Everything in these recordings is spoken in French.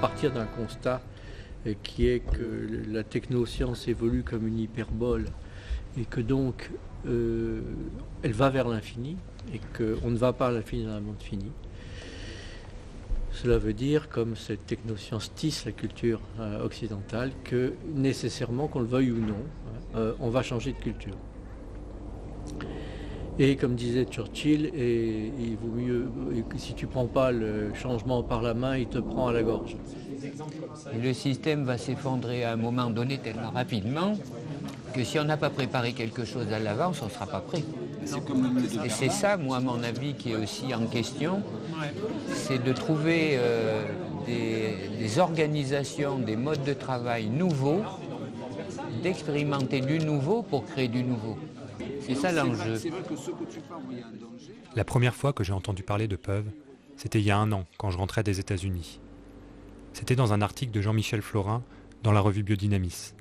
partir d'un constat qui est que la technoscience évolue comme une hyperbole et que donc elle va vers l'infini et qu'on ne va pas à l'infini dans un monde fini. Cela veut dire, comme cette technoscience tisse la culture occidentale, que nécessairement, qu'on le veuille ou non, on va changer de culture. Et comme disait Churchill, il vaut mieux, si tu ne prends pas le changement par la main, il te prend à la gorge. Le système va s'effondrer à un moment donné tellement rapidement que si on n'a pas préparé quelque chose à l'avance, on ne sera pas prêt. Et c'est ça, moi, à mon avis, qui est aussi en question, c'est de trouver des organisations, des modes de travail nouveaux, d'expérimenter du nouveau pour créer du nouveau. C'est ça l'enjeu. La première fois que j'ai entendu parler de Peuve, c'était il y a 1 an, quand je rentrais des États-Unis. C'était dans un article de Jean-Michel Florin dans la revue Biodynamisme,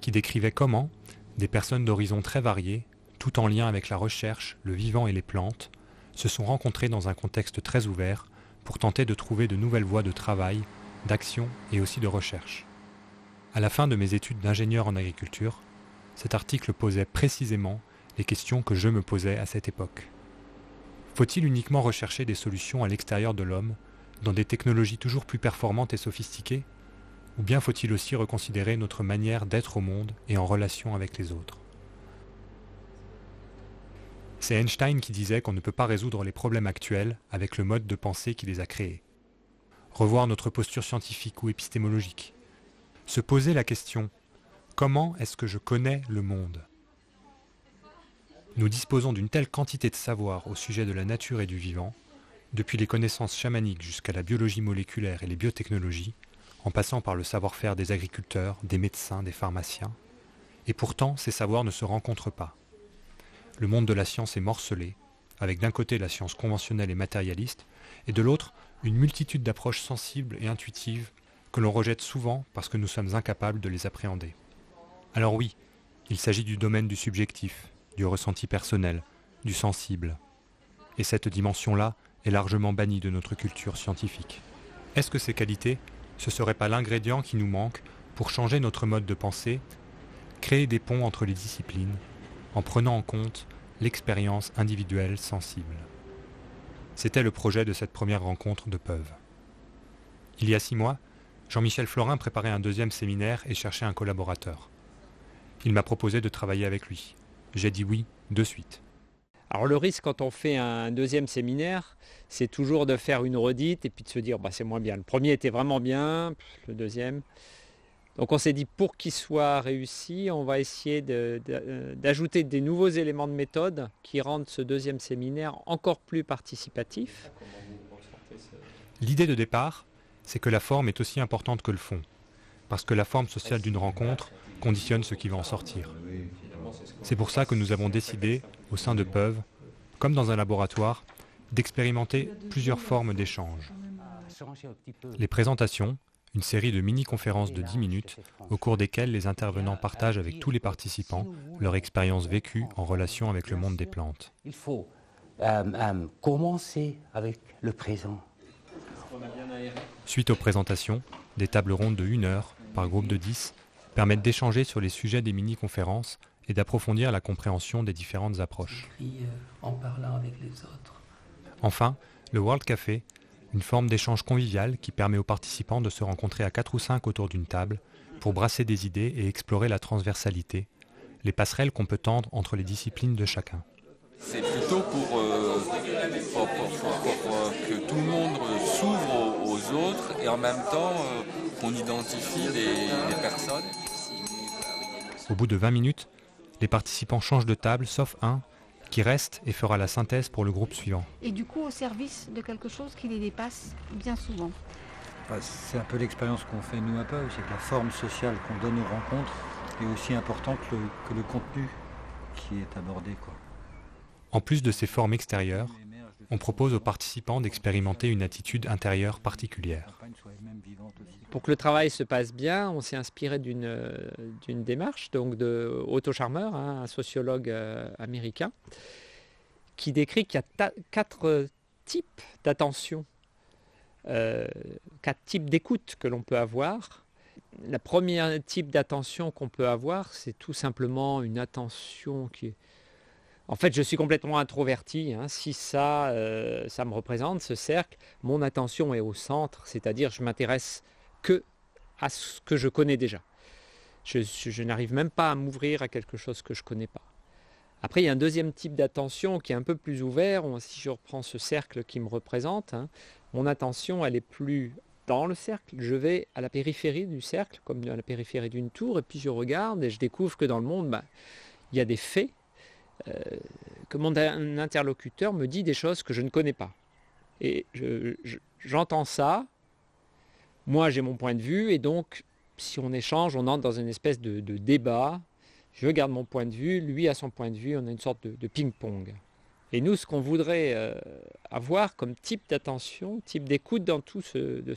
qui décrivait comment des personnes d'horizons très variés, tout en lien avec la recherche, le vivant et les plantes, se sont rencontrées dans un contexte très ouvert pour tenter de trouver de nouvelles voies de travail, d'action et aussi de recherche. À la fin de mes études d'ingénieur en agriculture, cet article posait précisément les questions que je me posais à cette époque. Faut-il uniquement rechercher des solutions à l'extérieur de l'homme, dans des technologies toujours plus performantes et sophistiquées, ou bien faut-il aussi reconsidérer notre manière d'être au monde et en relation avec les autres? C'est Einstein qui disait qu'on ne peut pas résoudre les problèmes actuels avec le mode de pensée qui les a créés. Revoir notre posture scientifique ou épistémologique. Se poser la question « Comment est-ce que je connais le monde ?» Nous disposons d'une telle quantité de savoir au sujet de la nature et du vivant, depuis les connaissances chamaniques jusqu'à la biologie moléculaire et les biotechnologies, en passant par le savoir-faire des agriculteurs, des médecins, des pharmaciens. Et pourtant, ces savoirs ne se rencontrent pas. Le monde de la science est morcelé, avec d'un côté la science conventionnelle et matérialiste, et de l'autre, une multitude d'approches sensibles et intuitives que l'on rejette souvent parce que nous sommes incapables de les appréhender. Alors oui, il s'agit du domaine du subjectif, du ressenti personnel, du sensible. Et cette dimension-là est largement bannie de notre culture scientifique. Est-ce que ces qualités, ce ne serait pas l'ingrédient qui nous manque pour changer notre mode de pensée, créer des ponts entre les disciplines, en prenant en compte l'expérience individuelle sensible? C'était le projet de cette première rencontre de Peuve. Il y a 6 mois, Jean-Michel Florin préparait un 2e séminaire et cherchait un collaborateur. Il m'a proposé de travailler avec lui. J'ai dit oui de suite. Alors le risque quand on fait un 2e séminaire, c'est toujours de faire une redite et puis de se dire c'est moins bien. Le premier était vraiment bien, le 2e. Donc on s'est dit pour qu'il soit réussi, on va essayer d'ajouter des nouveaux éléments de méthode qui rendent ce 2e séminaire encore plus participatif. L'idée de départ, c'est que la forme est aussi importante que le fond, parce que la forme sociale d'une rencontre conditionne ce qui va en sortir. C'est pour ça que nous avons décidé, au sein de Peuve, comme dans un laboratoire, d'expérimenter plusieurs formes d'échange. Les présentations, une série de mini-conférences de 10 minutes, au cours desquelles les intervenants partagent avec tous les participants leur expérience vécue en relation avec le monde des plantes. Il faut commencer avec le présent. Suite aux présentations, des tables rondes de 1 heure, par groupe de 10, permettent d'échanger sur les sujets des mini-conférences et d'approfondir la compréhension des différentes approches. En parlant avec les autres. Enfin, le World Café, une forme d'échange convivial qui permet aux participants de se rencontrer à 4 ou 5 autour d'une table pour brasser des idées et explorer la transversalité, les passerelles qu'on peut tendre entre les disciplines de chacun. C'est plutôt pour que tout le monde s'ouvre aux autres et en même temps qu'on identifie les personnes. Au bout de 20 minutes, les participants changent de table, sauf un qui reste et fera la synthèse pour le groupe suivant. Et du coup au service de quelque chose qui les dépasse bien souvent. C'est un peu l'expérience qu'on fait nous à Peuve, c'est que la forme sociale qu'on donne aux rencontres est aussi importante que le contenu qui est abordé, quoi. En plus de ces formes extérieures, on propose aux participants d'expérimenter une attitude intérieure particulière. Pour que le travail se passe bien, on s'est inspiré d'une démarche donc de Otto Scharmer, un sociologue américain, qui décrit qu'il y a 4 types d'attention 4 types d'écoute que l'on peut avoir. Le premier type d'attention qu'on peut avoir, c'est tout simplement une attention qui est... En fait, je suis complètement introverti. Si ça me représente, ce cercle, mon attention est au centre, c'est-à-dire je m'intéresse que à ce que je connais déjà. Je n'arrive même pas à m'ouvrir à quelque chose que je ne connais pas. Après, il y a un deuxième type d'attention qui est un peu plus ouvert. Si je reprends ce cercle qui me représente, mon attention, elle est plus dans le cercle. Je vais à la périphérie du cercle, comme à la périphérie d'une tour, et puis je regarde et je découvre que dans le monde, il y a des faits, que mon interlocuteur me dit des choses que je ne connais pas. Et j'entends ça, moi j'ai mon point de vue, et donc si on échange, on entre dans une espèce de débat. Je garde mon point de vue, lui a son point de vue, on a une sorte de ping-pong. Et nous, ce qu'on voudrait avoir comme type d'attention, type d'écoute dans tout ce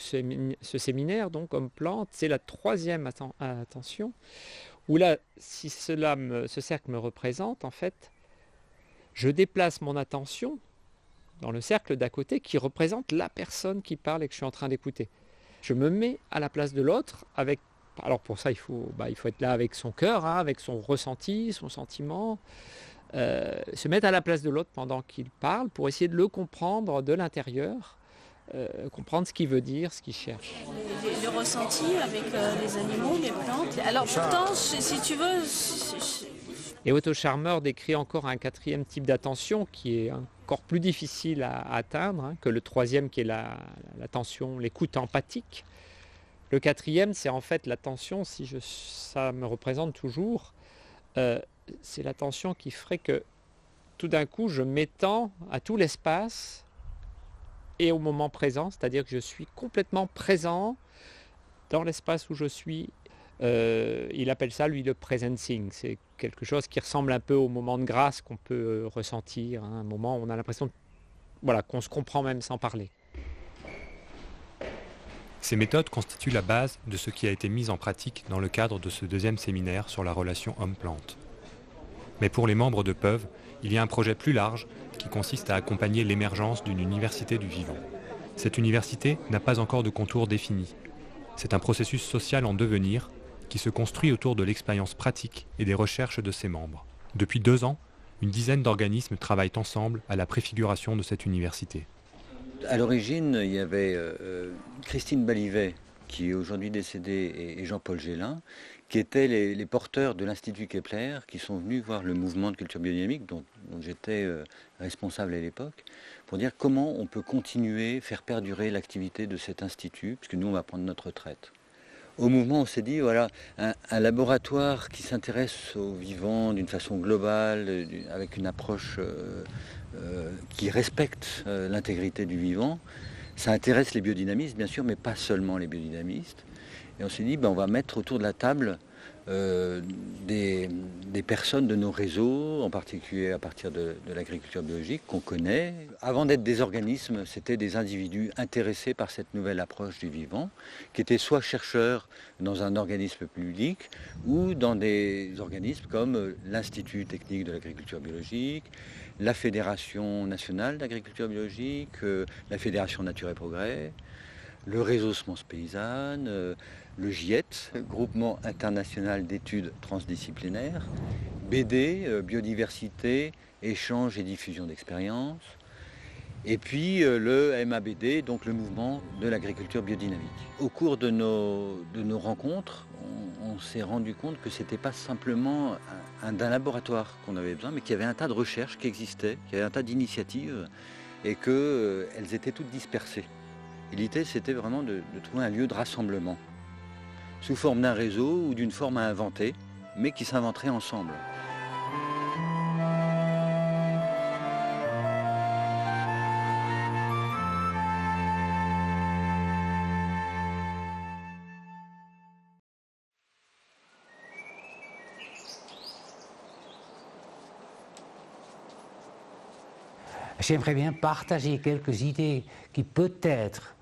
séminaire, donc comme plante, c'est la troisième attention, où là, si ce cercle me représente, en fait, je déplace mon attention dans le cercle d'à côté qui représente la personne qui parle et que je suis en train d'écouter. Je me mets à la place de l'autre avec... Alors pour ça, il faut être là avec son cœur, avec son ressenti, son sentiment, se mettre à la place de l'autre pendant qu'il parle pour essayer de le comprendre de l'intérieur, comprendre ce qu'il veut dire, ce qu'il cherche. Le ressenti avec les animaux, les plantes. Alors pourtant, si tu veux... Et Otto Scharmer décrit encore un quatrième type d'attention qui est encore plus difficile à atteindre que le troisième qui est l'attention, l'écoute empathique. Le quatrième, c'est en fait l'attention, ça me représente toujours, c'est l'attention qui ferait que tout d'un coup, je m'étends à tout l'espace et au moment présent, c'est-à-dire que je suis complètement présent dans l'espace où je suis. Il appelle ça, lui, le presencing. C'est quelque chose qui ressemble un peu au moment de grâce qu'on peut ressentir, un moment où on a l'impression qu'on se comprend même sans parler. Ces méthodes constituent la base de ce qui a été mis en pratique dans le cadre de ce deuxième séminaire sur la relation homme-plante. Mais pour les membres de PEUV, il y a un projet plus large qui consiste à accompagner l'émergence d'une université du vivant. Cette université n'a pas encore de contours définis. C'est un processus social en devenir qui se construit autour de l'expérience pratique et des recherches de ses membres. Depuis 2 ans, une dizaine d'organismes travaillent ensemble à la préfiguration de cette université. À l'origine, il y avait Christine Balivet, qui est aujourd'hui décédée, et Jean-Paul Gélin, qui étaient les porteurs de l'Institut Kepler, qui sont venus voir le mouvement de culture biodynamique, dont j'étais responsable à l'époque, pour dire comment on peut continuer, faire perdurer l'activité de cet institut, puisque nous, on va prendre notre retraite. Au mouvement, on s'est dit, voilà, un laboratoire qui s'intéresse au vivant d'une façon globale, avec une approche qui respecte l'intégrité du vivant. Ça intéresse les biodynamistes, bien sûr, mais pas seulement les biodynamistes. Et on s'est dit, on va mettre autour de la table des personnes de nos réseaux, en particulier à partir de l'agriculture biologique qu'on connaît. Avant d'être des organismes, c'était des individus intéressés par cette nouvelle approche du vivant, qui étaient soit chercheurs dans un organisme public ou dans des organismes comme l'Institut technique de l'agriculture biologique, la Fédération nationale d'agriculture biologique, la Fédération Nature et Progrès, le réseau Semences Paysannes, le GIET, Groupement international d'études transdisciplinaires, BD, biodiversité, échange et diffusion d'expériences, et puis le MABD, donc le mouvement de l'agriculture biodynamique. Au cours de nos rencontres, on s'est rendu compte que ce n'était pas simplement d'un laboratoire qu'on avait besoin, mais qu'il y avait un tas de recherches qui existaient, qu'il y avait un tas d'initiatives, et qu'elles étaient toutes dispersées. Et l'idée, c'était vraiment de trouver un lieu de rassemblement, sous forme d'un réseau ou d'une forme à inventer, mais qui s'inventerait ensemble. J'aimerais bien partager quelques idées qui peut-être...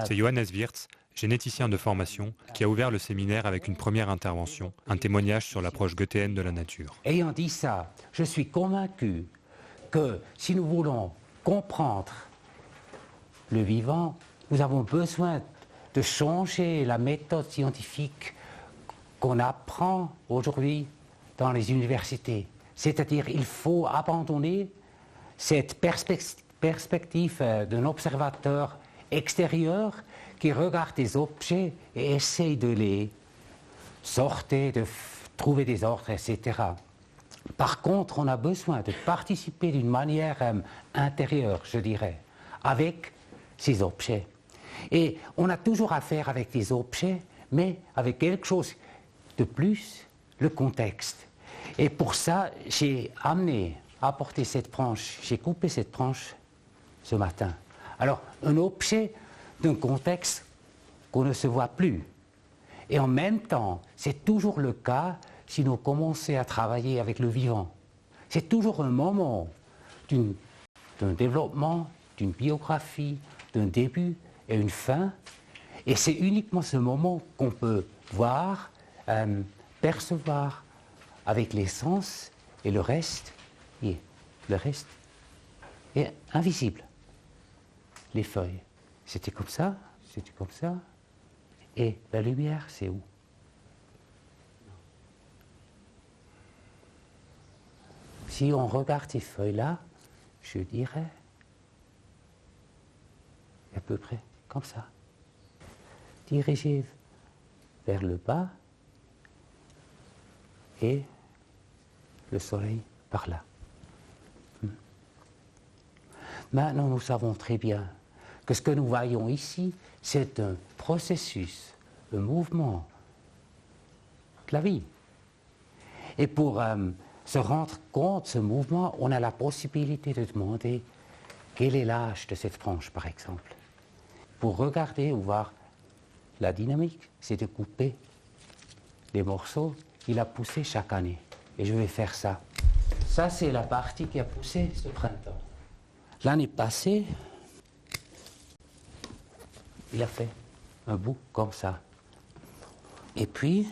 C'est Johannes Wirtz, généticien de formation, qui a ouvert le séminaire avec une première intervention, un témoignage sur l'approche goethéenne de la nature. Ayant dit ça, je suis convaincu que si nous voulons comprendre le vivant, nous avons besoin de changer la méthode scientifique qu'on apprend aujourd'hui dans les universités. C'est-à-dire qu'il faut abandonner cette perspective d'un observateur extérieur qui regarde des objets et essaye de les sortir, de trouver des ordres, etc. Par contre, on a besoin de participer d'une manière intérieure, je dirais, avec ces objets. Et on a toujours affaire avec des objets, mais avec quelque chose de plus, le contexte. Et pour ça, j'ai apporté cette branche, j'ai coupé cette branche ce matin. Alors, un objet d'un contexte qu'on ne se voit plus. Et en même temps, c'est toujours le cas si nous commençons à travailler avec le vivant. C'est toujours un moment d'un développement, d'une biographie, d'un début et une fin. Et c'est uniquement ce moment qu'on peut voir, percevoir avec les sens, et le reste est invisible. Les feuilles, c'était comme ça, et la lumière, c'est où? Si on regarde ces feuilles-là, je dirais à peu près comme ça. Dirigées vers le bas et le soleil par là. Maintenant, nous savons très bien que ce que nous voyons ici, c'est un processus, un mouvement de la vie. Et pour se rendre compte de ce mouvement, on a la possibilité de demander quel est l'âge de cette branche, par exemple. Pour regarder ou voir la dynamique, c'est de couper les morceaux. Il a poussé chaque année. Et je vais faire ça. Ça, c'est la partie qui a poussé ce printemps. L'année passée, il a fait un bout comme ça. Et puis,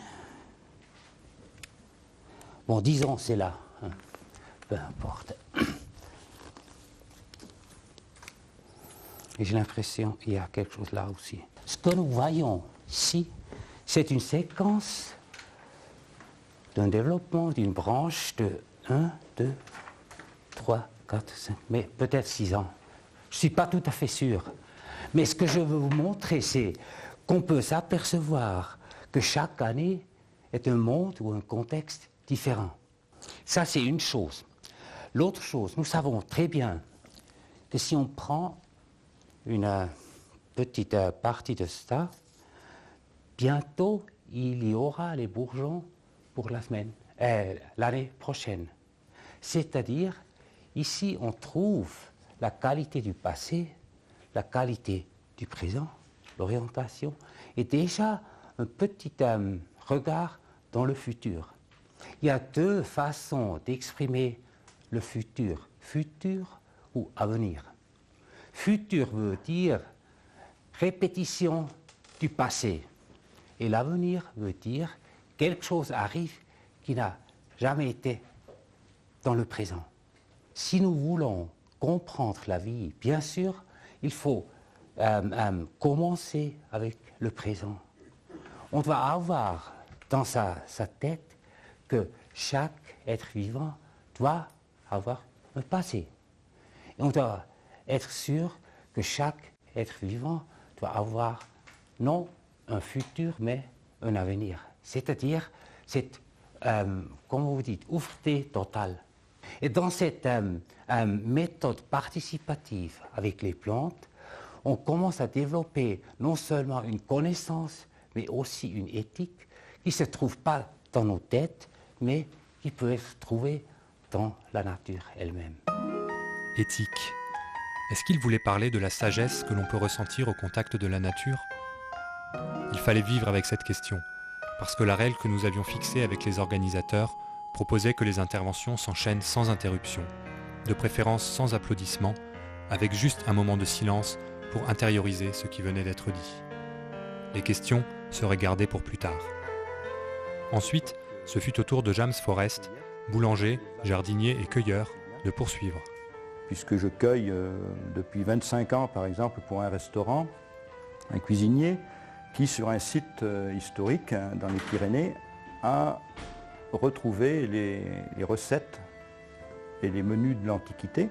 bon, disons, c'est là. Hein. Peu importe. Et j'ai l'impression qu'il y a quelque chose là aussi. Ce que nous voyons ici, c'est une séquence d'un développement d'une branche de 1, 2, 3, 4, 5, mais peut-être 6 ans. Je ne suis pas tout à fait sûr. Mais ce que je veux vous montrer, c'est qu'on peut s'apercevoir que chaque année est un monde ou un contexte différent. Ça, c'est une chose. L'autre chose, nous savons très bien que si on prend une petite partie de ça, bientôt, il y aura les bourgeons pour l'année prochaine. C'est-à-dire, ici, on trouve la qualité du passé, la qualité du présent, l'orientation, et déjà un petit regard dans le futur. Il y a deux façons d'exprimer le futur, futur ou avenir. Futur veut dire répétition du passé, et l'avenir veut dire quelque chose arrive qui n'a jamais été dans le présent. Si nous voulons comprendre la vie, bien sûr, il faut commencer avec le présent. On doit avoir dans sa tête que chaque être vivant doit avoir un passé. Et on doit être sûr que chaque être vivant doit avoir non un futur, mais un avenir. C'est-à-dire, cette, comme vous dites, ouvreté totale. Et dans cette méthode participative avec les plantes, on commence à développer non seulement une connaissance, mais aussi une éthique qui ne se trouve pas dans nos têtes, mais qui peut être trouvée dans la nature elle-même. Éthique. Est-ce qu'il voulait parler de la sagesse que l'on peut ressentir au contact de la nature ? Il fallait vivre avec cette question, parce que la règle que nous avions fixée avec les organisateurs proposait que les interventions s'enchaînent sans interruption, de préférence sans applaudissements, avec juste un moment de silence pour intérioriser ce qui venait d'être dit. Les questions seraient gardées pour plus tard. Ensuite, ce fut au tour de James Forrest, boulanger, jardinier et cueilleur, de poursuivre. Puisque je cueille depuis 25 ans, par exemple, pour un restaurant, un cuisinier, qui sur un site historique dans les Pyrénées a retrouvé les recettes et les menus de l'Antiquité.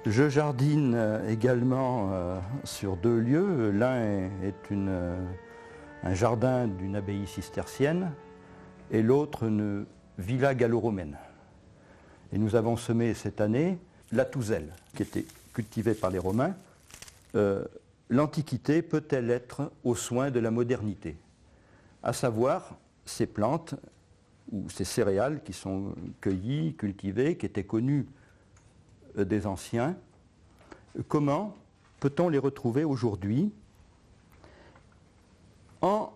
Je jardine également sur 2 lieux. L'un est un jardin d'une abbaye cistercienne et l'autre une villa gallo-romaine. Et nous avons semé cette année la touzelle, qui était cultivée par les Romains. L'Antiquité peut-elle être aux soins de la modernité? À savoir, ces plantes ou ces céréales qui sont cueillies, cultivées, qui étaient connues des anciens, comment peut-on les retrouver aujourd'hui en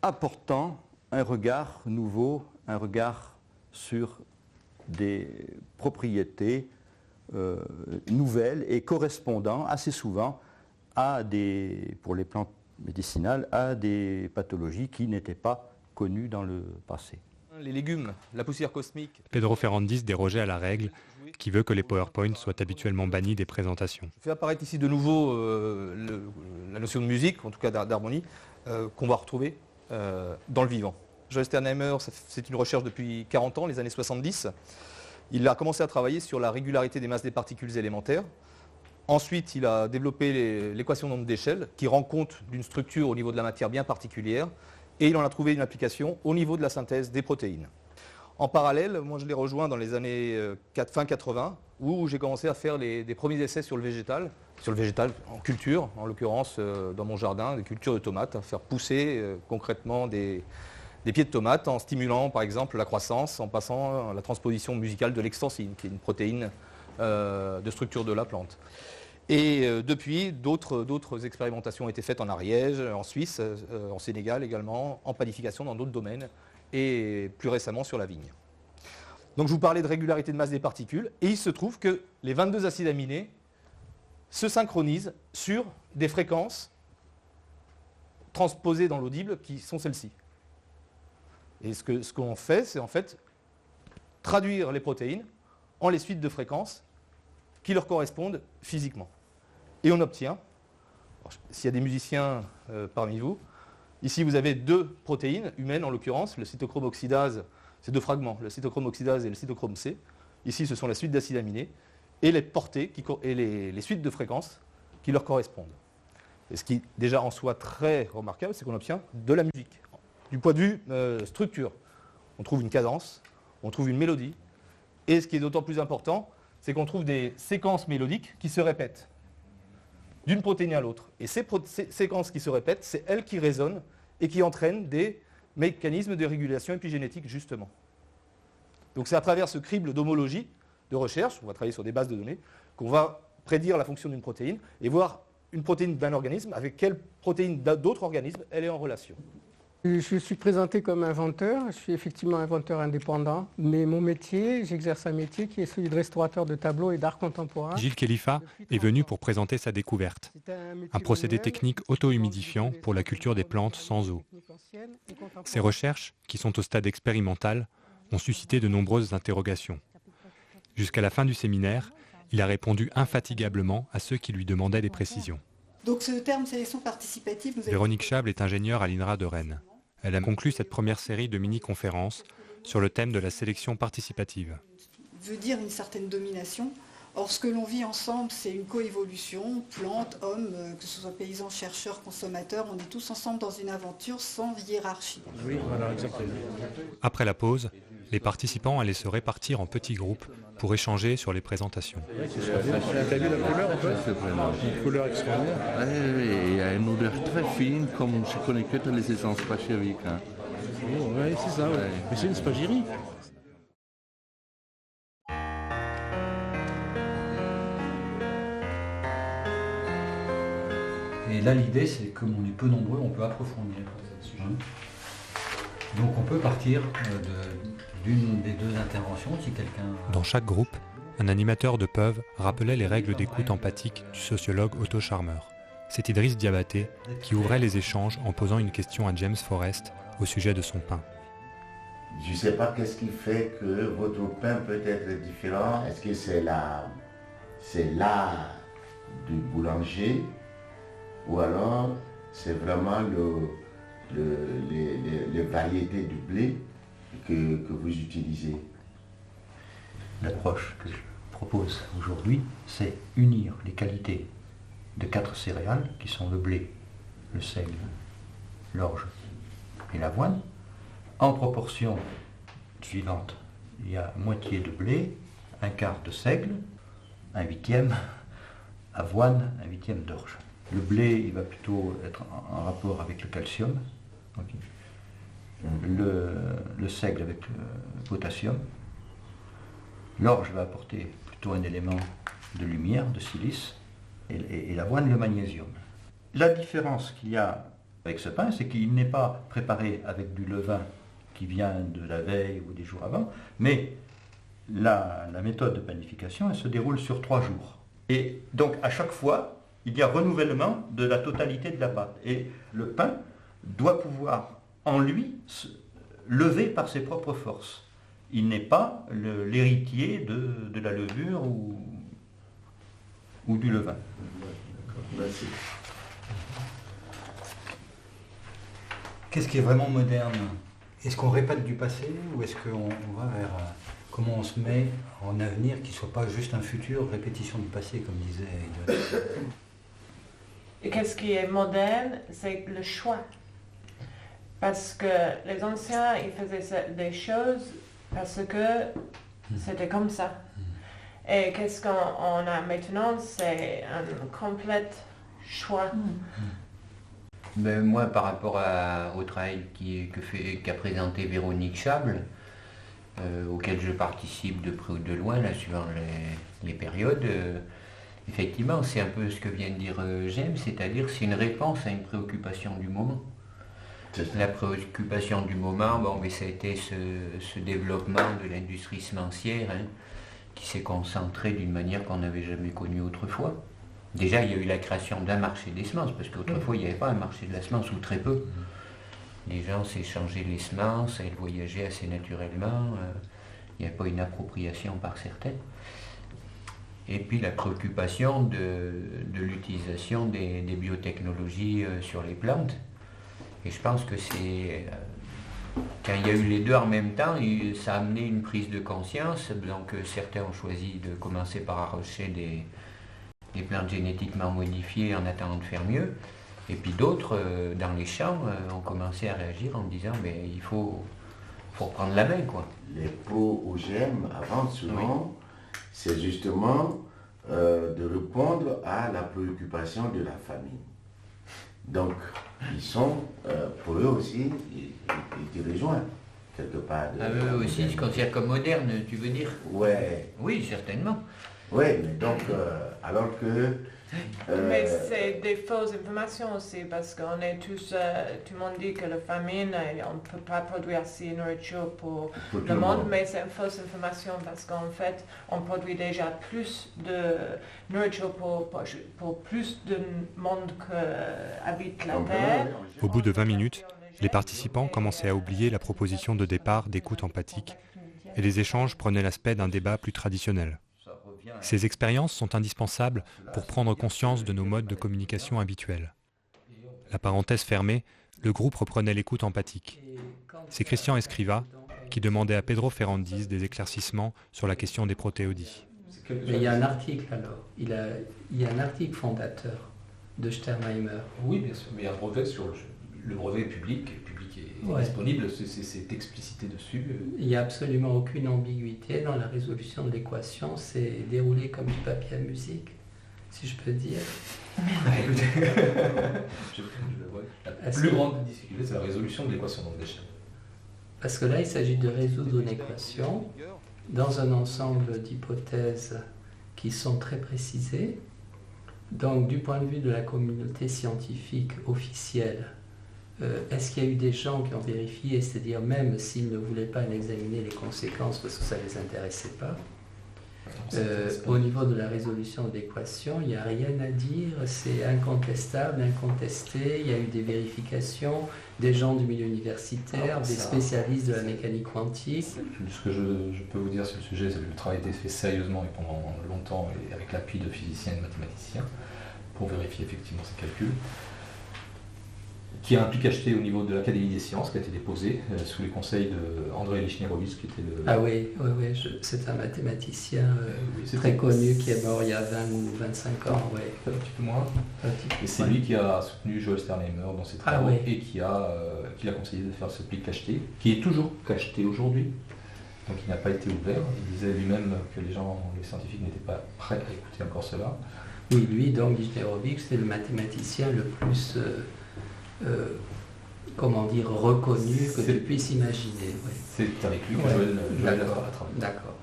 apportant un regard nouveau, un regard sur des propriétés nouvelles et correspondant assez souvent pour les plantes médicinales, à des pathologies qui n'étaient pas connues dans le passé. Les légumes, la poussière cosmique. Pedro Ferrandis dérogeait à la règle qui veut que les PowerPoint soient habituellement bannis des présentations. Je fais apparaître ici de nouveau la notion de musique, en tout cas d'harmonie, qu'on va retrouver dans le vivant. Joel Sternheimer, c'est une recherche depuis 40 ans, les années 70. Il a commencé à travailler sur la régularité des masses des particules élémentaires. Ensuite, il a développé l'équation d'onde d'échelle qui rend compte d'une structure au niveau de la matière bien particulière. Et il en a trouvé une application au niveau de la synthèse des protéines. En parallèle, moi je l'ai rejoint dans les années fin 80, où j'ai commencé à faire des premiers essais sur le végétal en culture, en l'occurrence dans mon jardin, des cultures de tomates, à faire pousser concrètement des pieds de tomates en stimulant par exemple la croissance, en passant à la transposition musicale de l'extensine, qui est une protéine de structure de la plante. Et depuis, d'autres expérimentations ont été faites en Ariège, en Suisse, en Sénégal également, en panification dans d'autres domaines, et plus récemment sur la vigne. Donc je vous parlais de régularité de masse des particules, et il se trouve que les 22 acides aminés se synchronisent sur des fréquences transposées dans l'audible qui sont celles-ci. Et ce qu'on fait, c'est en fait traduire les protéines en les suites de fréquences qui leur correspondent physiquement. Et on obtient, s'il y a des musiciens parmi vous, ici vous avez 2 protéines humaines en l'occurrence, le cytochrome oxydase, c'est 2 fragments, le cytochrome oxydase et le cytochrome C. Ici ce sont la suite d'acides aminés et les portées et les suites de fréquences qui leur correspondent. Et ce qui est déjà en soi très remarquable, c'est qu'on obtient de la musique. Du point de vue structure, on trouve une cadence, on trouve une mélodie, et ce qui est d'autant plus important, c'est qu'on trouve des séquences mélodiques qui se répètent d'une protéine à l'autre. Et ces séquences qui se répètent, c'est elles qui résonnent et qui entraînent des mécanismes de régulation épigénétique, justement. Donc c'est à travers ce crible d'homologie, de recherche, on va travailler sur des bases de données, qu'on va prédire la fonction d'une protéine et voir une protéine d'un organisme avec quelle protéine d'autres organismes elle est en relation. Je suis présenté comme inventeur, je suis effectivement inventeur indépendant, mais mon métier, j'exerce un métier qui est celui de restaurateur de tableaux et d'art contemporain. Gilles Khalifa est venu pour présenter sa découverte, un procédé technique auto-humidifiant pour la culture des plantes sans eau. Ces recherches, qui sont au stade expérimental, ont suscité de nombreuses interrogations. Jusqu'à la fin du séminaire, il a répondu infatigablement à ceux qui lui demandaient des précisions. Donc ce terme sélection participative... Véronique Chable est ingénieure à l'INRA de Rennes. Elle a conclu cette première série de mini-conférences sur le thème de la sélection participative. Veut dire une certaine domination. Or, ce que l'on vit ensemble, c'est une coévolution, plantes, hommes, que ce soit paysans, chercheurs, consommateurs, on est tous ensemble dans une aventure sans hiérarchie. Oui, voilà, exactement. Après la pause, les participants allaient se répartir en petits groupes pour échanger sur les présentations. T'as vu la couleur un peu? Une couleur extraordinaire. Il y a une odeur très fine, comme je connais que les essences pachériques. Hein. Oui, c'est ça, ouais. Mais c'est une spagyrie. Et là, l'idée, c'est que comme on est peu nombreux, on peut approfondir ce sujet. Donc on peut partir d'une des 2 interventions, si quelqu'un... Dans chaque groupe, un animateur de PEUV rappelait les règles d'écoute empathique du sociologue Otto Scharmer. C'est Idriss Diabaté qui ouvrait les échanges en posant une question à James Forrest au sujet de son pain. Je ne sais pas qu'est-ce qui fait que votre pain peut être différent. Est-ce que c'est l'art du boulanger? ou alors c'est vraiment les variétés du blé que vous utilisez? L'approche que je propose aujourd'hui, c'est unir les qualités de 4 céréales qui sont le blé, le seigle, l'orge et l'avoine, en proportion suivante. Il y a moitié de blé, un quart de seigle, un huitième avoine, un huitième d'orge. Le blé, il va plutôt être en rapport avec le calcium, le seigle avec le potassium. L'orge va apporter plutôt un élément de lumière, de silice, et l'avoine le magnésium. La différence qu'il y a avec ce pain, c'est qu'il n'est pas préparé avec du levain qui vient de la veille ou des jours avant, mais la méthode de panification, elle se déroule sur 3 jours. Et donc à chaque fois, il y a renouvellement de la totalité de la pâte. Et le pain doit pouvoir en lui se lever par ses propres forces. Il n'est pas l'héritier de la levure ou du levain. Merci. Qu'est-ce qui est vraiment moderne? Est-ce qu'on répète du passé ou est-ce qu'on va vers comment on se met en avenir qui ne soit pas juste un futur, répétition du passé, comme disait Edouard? Et qu'est-ce qui est moderne? C'est le choix. Parce que les anciens, ils faisaient des choses parce que c'était comme ça. Et qu'est-ce qu'on a maintenant? C'est un complet choix. Ben, moi, par rapport au travail qu'a présenté Véronique Chable, auquel je participe de près ou de loin, là, suivant les périodes, effectivement, c'est un peu ce que vient de dire James, c'est-à-dire c'est une réponse à une préoccupation du moment. La préoccupation du moment, mais ça a été ce développement de l'industrie semencière qui s'est concentré d'une manière qu'on n'avait jamais connue autrefois. Déjà, il y a eu la création d'un marché des semences, parce qu'autrefois, il n'y avait pas un marché de la semence, ou très peu. Les gens s'échangeaient les semences, elles voyageaient assez naturellement, il n'y avait pas une appropriation par certains. Et puis la préoccupation de l'utilisation des biotechnologies sur les plantes. Et je pense que c'est... quand il y a eu les deux en même temps, ça a amené une prise de conscience. Donc certains ont choisi de commencer par arracher des plantes génétiquement modifiées en attendant de faire mieux. Et puis d'autres, dans les champs, ont commencé à réagir en disant il faut reprendre la main, quoi. Les pots OGM, avant souvent, c'est justement de répondre à la préoccupation de la famille. Donc, ils sont, pour eux aussi, ils rejoignent quelque part. Eux aussi, ils se considèrent comme modernes, tu veux dire? Ouais. Oui, certainement. Oui, mais donc, alors que... Mais c'est des fausses informations aussi, parce qu'on est tous, tout le monde dit que la famine, on ne peut pas produire assez de nourriture pour le monde, mais c'est une fausse information, parce qu'en fait, on produit déjà plus de nourriture pour plus de monde qu'habite la Terre. Au bout de 20 minutes, les participants commençaient à oublier la proposition de départ d'écoute empathique, et les échanges prenaient l'aspect d'un débat plus traditionnel. Ces expériences sont indispensables pour prendre conscience de nos modes de communication habituels. La parenthèse fermée, le groupe reprenait l'écoute empathique. C'est Christian Escriva qui demandait à Pedro Ferrandis des éclaircissements sur la question des protéodies. Mais il y a un article alors, il y a un article fondateur de Sternheimer. Oui, bien sûr, mais il y a un brevet sur le brevet est public est disponible, c'est explicité dessus. Il n'y a absolument aucune ambiguïté dans la résolution de l'équation, c'est déroulé comme du papier à musique, si je peux dire. La plus grande difficulté, c'est la résolution de l'équation d'Andéchel. Parce que là, il s'agit de résoudre une équation dans un ensemble d'hypothèses qui sont très précisées. Donc, du point de vue de la communauté scientifique officielle, est-ce qu'il y a eu des gens qui ont vérifié, c'est-à-dire même s'ils ne voulaient pas en examiner les conséquences parce que ça ne les intéressait pas, au niveau de la résolution de l'équation, il n'y a rien à dire, c'est incontestable, incontesté, il y a eu des vérifications, des gens du milieu universitaire, des spécialistes de la mécanique quantique. Ce que je peux vous dire sur le sujet, c'est que le travail a été fait sérieusement et pendant longtemps et avec l'appui de physiciens et de mathématiciens. pour vérifier effectivement ces calculs, qui a un pic acheté au niveau de l'Académie des sciences, qui a été déposé sous les conseils d'André Lichnierowicz, qui était le... Ah oui, c'est un mathématicien très connu qui est mort il y a 20 ou 25 ans. Ouais. Un petit peu moins. Et c'est lui qui a soutenu Joël Sternheimer dans ses travaux et qui l'a conseillé de faire ce pic cacheté, qui est toujours cacheté aujourd'hui. Donc il n'a pas été ouvert. Il disait lui-même que les scientifiques n'étaient pas prêts à écouter encore cela. Oui, lui, donc Lichnierowicz, c'est le mathématicien le plus... reconnu que tu puisses imaginer. Ouais. C'est avec lui que Joël a travaillé. D'accord.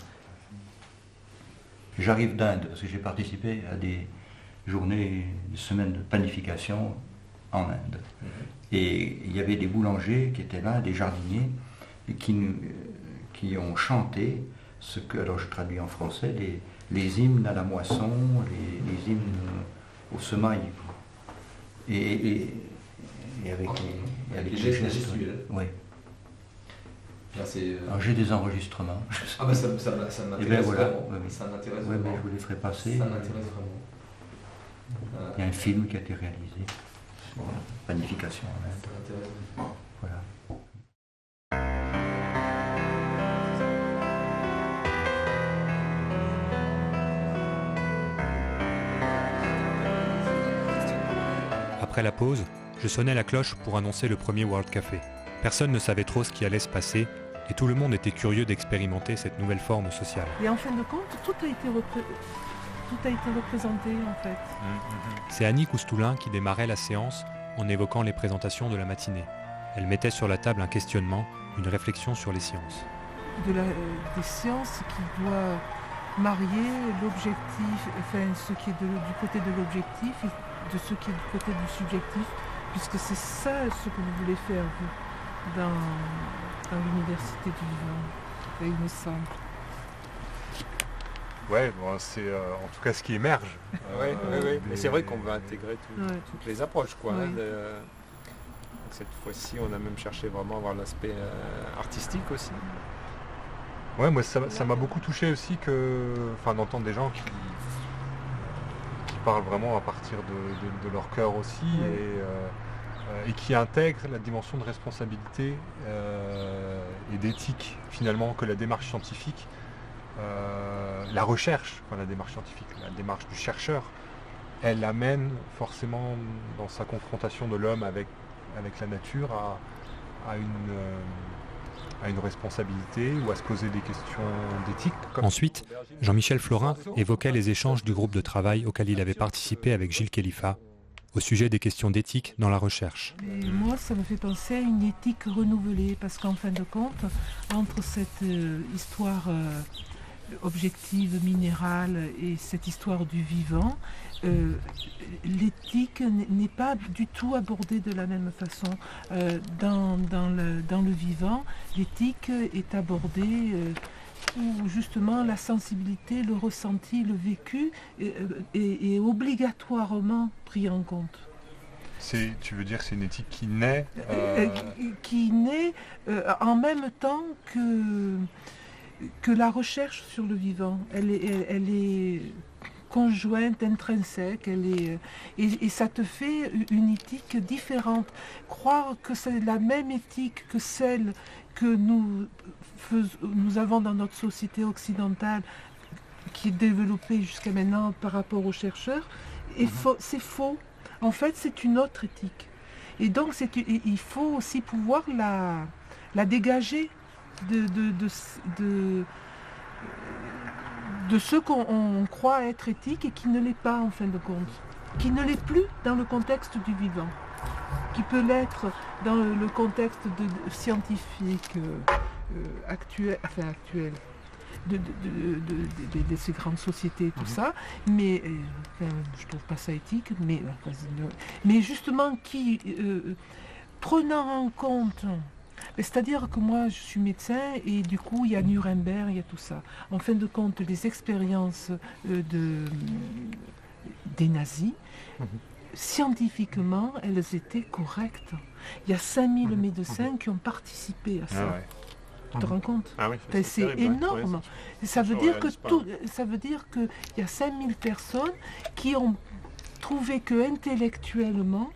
J'arrive d'Inde parce que j'ai participé à des journées, des semaines de panification en Inde. Et il y avait des boulangers qui étaient là, des jardiniers, et qui ont chanté ce que, alors je traduis en français, les hymnes à la moisson, les hymnes aux semailles. Et avec les gestes gestuels. Oui. Alors j'ai des enregistrements. Ah ben ça m'intéresse vraiment. Ça m'intéresse vraiment. Mais je vous les ferai passer. Ça m'intéresse vraiment. Il y a un film qui a été réalisé sur la panification en Inde. Ça m'intéresse vraiment. Voilà. Après la pause, je sonnais la cloche pour annoncer le premier World Café. Personne ne savait trop ce qui allait se passer et tout le monde était curieux d'expérimenter cette nouvelle forme sociale. Et en fin de compte, tout a été représenté en fait. C'est Annie Coustoulin qui démarrait la séance en évoquant les présentations de la matinée. Elle mettait sur la table un questionnement, une réflexion sur les sciences. Des sciences qui doivent marier l'objectif, enfin ce qui est du côté de l'objectif et de ce qui est du côté du subjectif, puisque c'est ça ce que vous voulez faire vous, dans l'université du vivant, il me semble. Ouais, bon, c'est en tout cas ce qui émerge. Oui. Mais c'est vrai qu'on va intégrer toutes les approches, quoi. Oui. Cette fois-ci, on a même cherché vraiment à avoir l'aspect artistique aussi. Ouais, moi ça m'a beaucoup touché aussi d'entendre des gens qui parlent vraiment à partir de leur cœur aussi et qui intègrent la dimension de responsabilité et d'éthique finalement que la démarche scientifique, la recherche, la démarche scientifique, la démarche du chercheur, elle amène forcément dans sa confrontation de l'homme avec la nature à une responsabilité ou à se poser des questions d'éthique. Ensuite, Jean-Michel Florin évoquait les échanges du groupe de travail auquel il avait participé avec Gilles Khalifa au sujet des questions d'éthique dans la recherche. Et moi, ça me fait penser à une éthique renouvelée, parce qu'en fin de compte, entre cette histoire objective, minérale, et cette histoire du vivant, l'éthique n'est pas du tout abordée de la même façon. Dans le vivant, l'éthique est abordée où justement la sensibilité, le ressenti, le vécu est obligatoirement pris en compte. Tu veux dire c'est une éthique qui naît qui naît en même temps que la recherche sur le vivant. Elle est conjointe, intrinsèque, et ça te fait une éthique différente. Croire que c'est la même éthique que celle que nous avons dans notre société occidentale, qui est développée jusqu'à maintenant par rapport aux chercheurs, c'est faux. En fait, c'est une autre éthique. Et donc, il faut aussi pouvoir la dégager de ce qu'on croit être éthique et qui ne l'est pas en fin de compte, qui ne l'est plus dans le contexte du vivant, qui peut l'être dans le contexte scientifique actuel, de ces grandes sociétés, tout ça, mais je trouve pas ça éthique, mais justement qui, prenant en compte, c'est-à-dire que moi je suis médecin et du coup il y a Nuremberg, il y a tout ça. En fin de compte, les expériences des nazis, scientifiquement, elles étaient correctes. Il y a 5000 médecins qui ont participé à ça. Ah ouais. Tu te rends compte? Ah oui, c'est énorme. Ça veut dire que ça veut dire qu'il y a 5000 personnes qui ont trouvé que intellectuellement,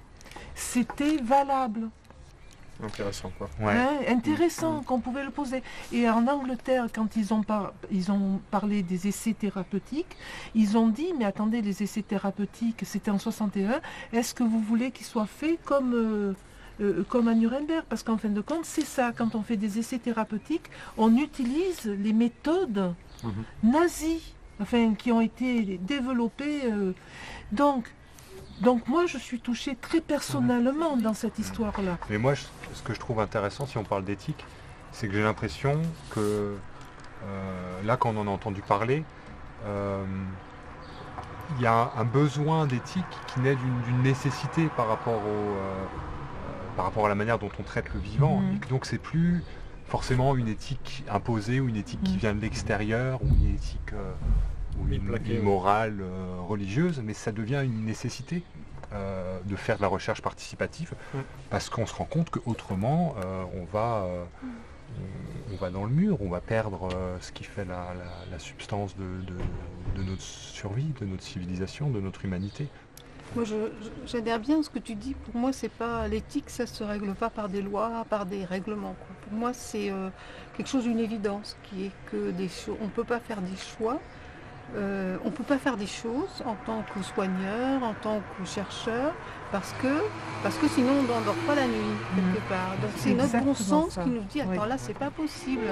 c'était valable. Intéressant quoi. Intéressant qu'on pouvait le poser. Et en Angleterre, quand ils ont parlé des essais thérapeutiques, ils ont dit, mais attendez, les essais thérapeutiques, c'était en 61, est-ce que vous voulez qu'ils soient faits comme à Nuremberg? Parce qu'en fin de compte, c'est ça, quand on fait des essais thérapeutiques, on utilise les méthodes nazies, qui ont été développées. Donc moi, je suis touchée très personnellement dans cette histoire-là. Mais moi, ce que je trouve intéressant, si on parle d'éthique, c'est que j'ai l'impression que, là, quand on en a entendu parler, il y a un besoin d'éthique qui naît d'une nécessité par rapport à la manière dont on traite le vivant. Et que donc, c'est plus forcément une éthique imposée ou une éthique qui vient de l'extérieur ou une éthique... ou une morale religieuse, mais ça devient une nécessité de faire de la recherche participative, parce qu'on se rend compte qu'autrement, on va dans le mur, on va perdre ce qui fait la substance de notre survie, de notre civilisation, de notre humanité. Moi, j'adhère bien à ce que tu dis. Pour moi, c'est pas l'éthique, ça se règle pas par des lois, par des règlements, quoi. Pour moi, c'est quelque chose d'une évidence, qui est que on peut pas faire des choix. On ne peut pas faire des choses en tant que soigneur, en tant que chercheur, parce que sinon on ne dort pas la nuit, quelque part. Donc c'est notre bon sens qui nous dit, attends, là, c'est pas possible.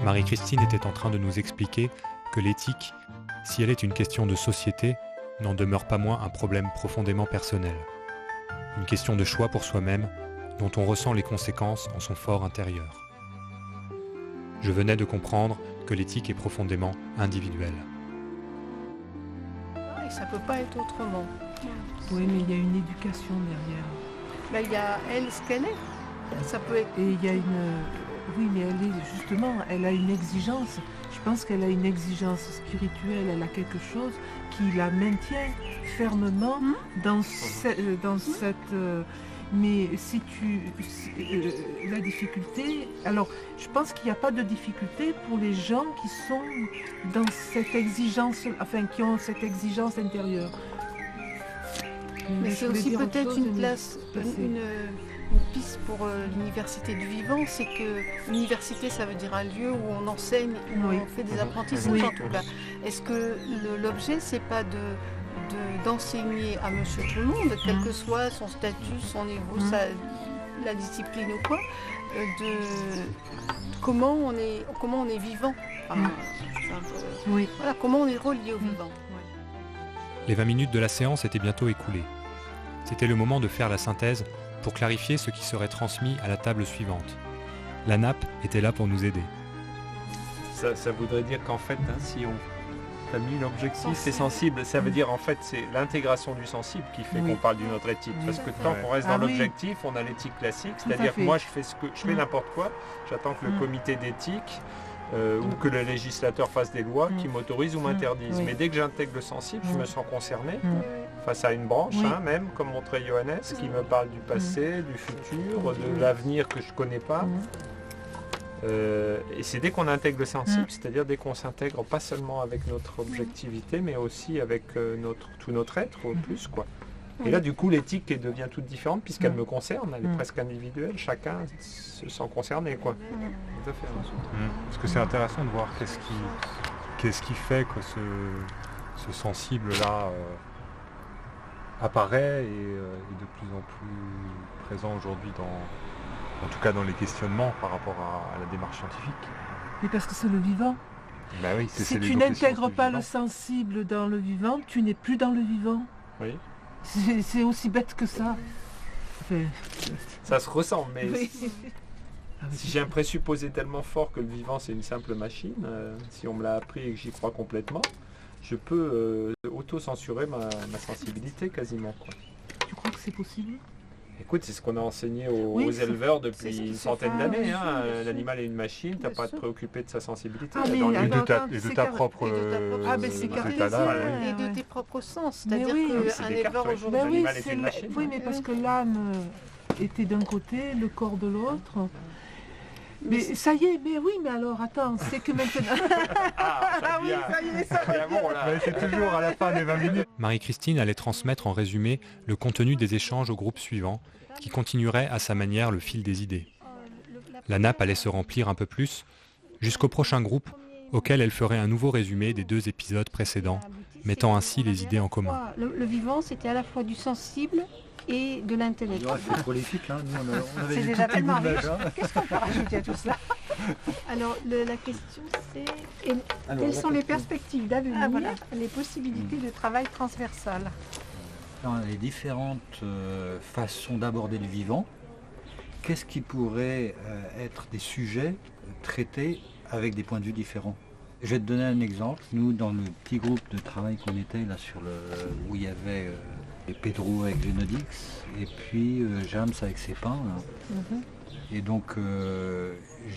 Marie-Christine était en train de nous expliquer que l'éthique, si elle est une question de société, n'en demeure pas moins un problème profondément personnel. Une question de choix pour soi-même, dont on ressent les conséquences en son fort intérieur. Je venais de comprendre que l'éthique est profondément individuelle. Et ça ne peut pas être autrement. Oui, mais il y a une éducation derrière. Ben, il y a elle, ce qu'elle est. Ça peut être... Et il y a une... Oui, mais elle a une exigence. Je pense qu'elle a une exigence spirituelle, elle a quelque chose qui la maintient fermement dans cette... Mais la difficulté, alors je pense qu'il n'y a pas de difficulté pour les gens qui sont dans cette exigence, qui ont cette exigence intérieure. Mais c'est aussi peut-être une place, une piste pour l'université du vivant, c'est que l'université, ça veut dire un lieu où on enseigne, où on fait des apprentissages en tout cas. Est-ce que l'objet, c'est pas d'enseigner à monsieur tout le monde, quel que soit son statut, son niveau, la discipline ou quoi, de comment on est vivant. Voilà, comment on est relié au vivant. Les 20 minutes de la séance étaient bientôt écoulées. C'était le moment de faire la synthèse pour clarifier ce qui serait transmis à la table suivante. La nappe était là pour nous aider. Ça voudrait dire qu'en fait, si on a mis l'objectif, c'est sensible. Ça veut dire en fait c'est l'intégration du sensible qui fait qu'on parle d'une autre éthique. Parce que tant qu'on reste dans l'objectif, on a l'éthique classique, c'est-à-dire que moi je fais n'importe quoi, j'attends que le comité d'éthique ou que le législateur fasse des lois qui m'autorisent ou m'interdisent. Mais dès que j'intègre le sensible, je me sens concerné face à une branche, même comme montrait Johannes, qui me parle du passé, du futur, de l'avenir que je ne connais pas. Et c'est dès qu'on intègre le sensible, c'est-à-dire dès qu'on s'intègre pas seulement avec notre objectivité, mais aussi avec tout notre être au plus, quoi. Et là, du coup, l'éthique devient toute différente puisqu'elle me concerne, elle est presque individuelle, chacun se sent concerné, quoi. Tout à fait. Parce que c'est intéressant de voir qu'est-ce qui fait que ce sensible-là apparaît et est de plus en plus présent aujourd'hui en tout cas dans les questionnements par rapport à la démarche scientifique. Mais parce que c'est le vivant. Bah oui, si tu n'intègres pas le sensible dans le vivant, tu n'es plus dans le vivant. Oui. C'est aussi bête que ça. Ça se ressent, mais si j'ai un présupposé tellement fort que le vivant c'est une simple machine, si on me l'a appris et que j'y crois complètement, je peux auto-censurer ma sensibilité quasiment, quoi. Tu crois que c'est possible ? Écoute, c'est ce qu'on a enseigné aux éleveurs depuis une centaine d'années. L'animal est une machine, tu n'as pas à te préoccuper de sa sensibilité. Et de ta propre et de tes propres sens. C'est-à-dire qu'un éleveur aujourd'hui, l'animal est une machine. Oui, mais parce que l'âme était d'un côté, le corps de l'autre. Mais ça y est, mais oui, mais alors attends, c'est que maintenant... C'est toujours à la fin des 20 minutes. Marie-Christine allait transmettre en résumé le contenu des échanges au groupe suivant, qui continuerait à sa manière le fil des idées. La nappe allait se remplir un peu plus, jusqu'au prochain groupe, auquel elle ferait un nouveau résumé des 2 épisodes précédents, mettant ainsi les idées en commun. Le vivant, c'était à la fois du sensible et de l'intellect. C'est prolifique, hein. Nous, on avait C'est des déjà tout petits tellement bouts de riche. neige, hein. Qu'est-ce qu'on peut rajouter à tout cela? Alors, la question, c'est quelles sont les perspectives d'avenir, les possibilités de travail transversal? Dans les différentes façons d'aborder le vivant, qu'est-ce qui pourrait être des sujets traités avec des points de vue différents? Je vais te donner un exemple. Nous, dans le petit groupe de travail qu'on était là où il y avait Pedro avec Genodix et puis James avec ses pains. Et donc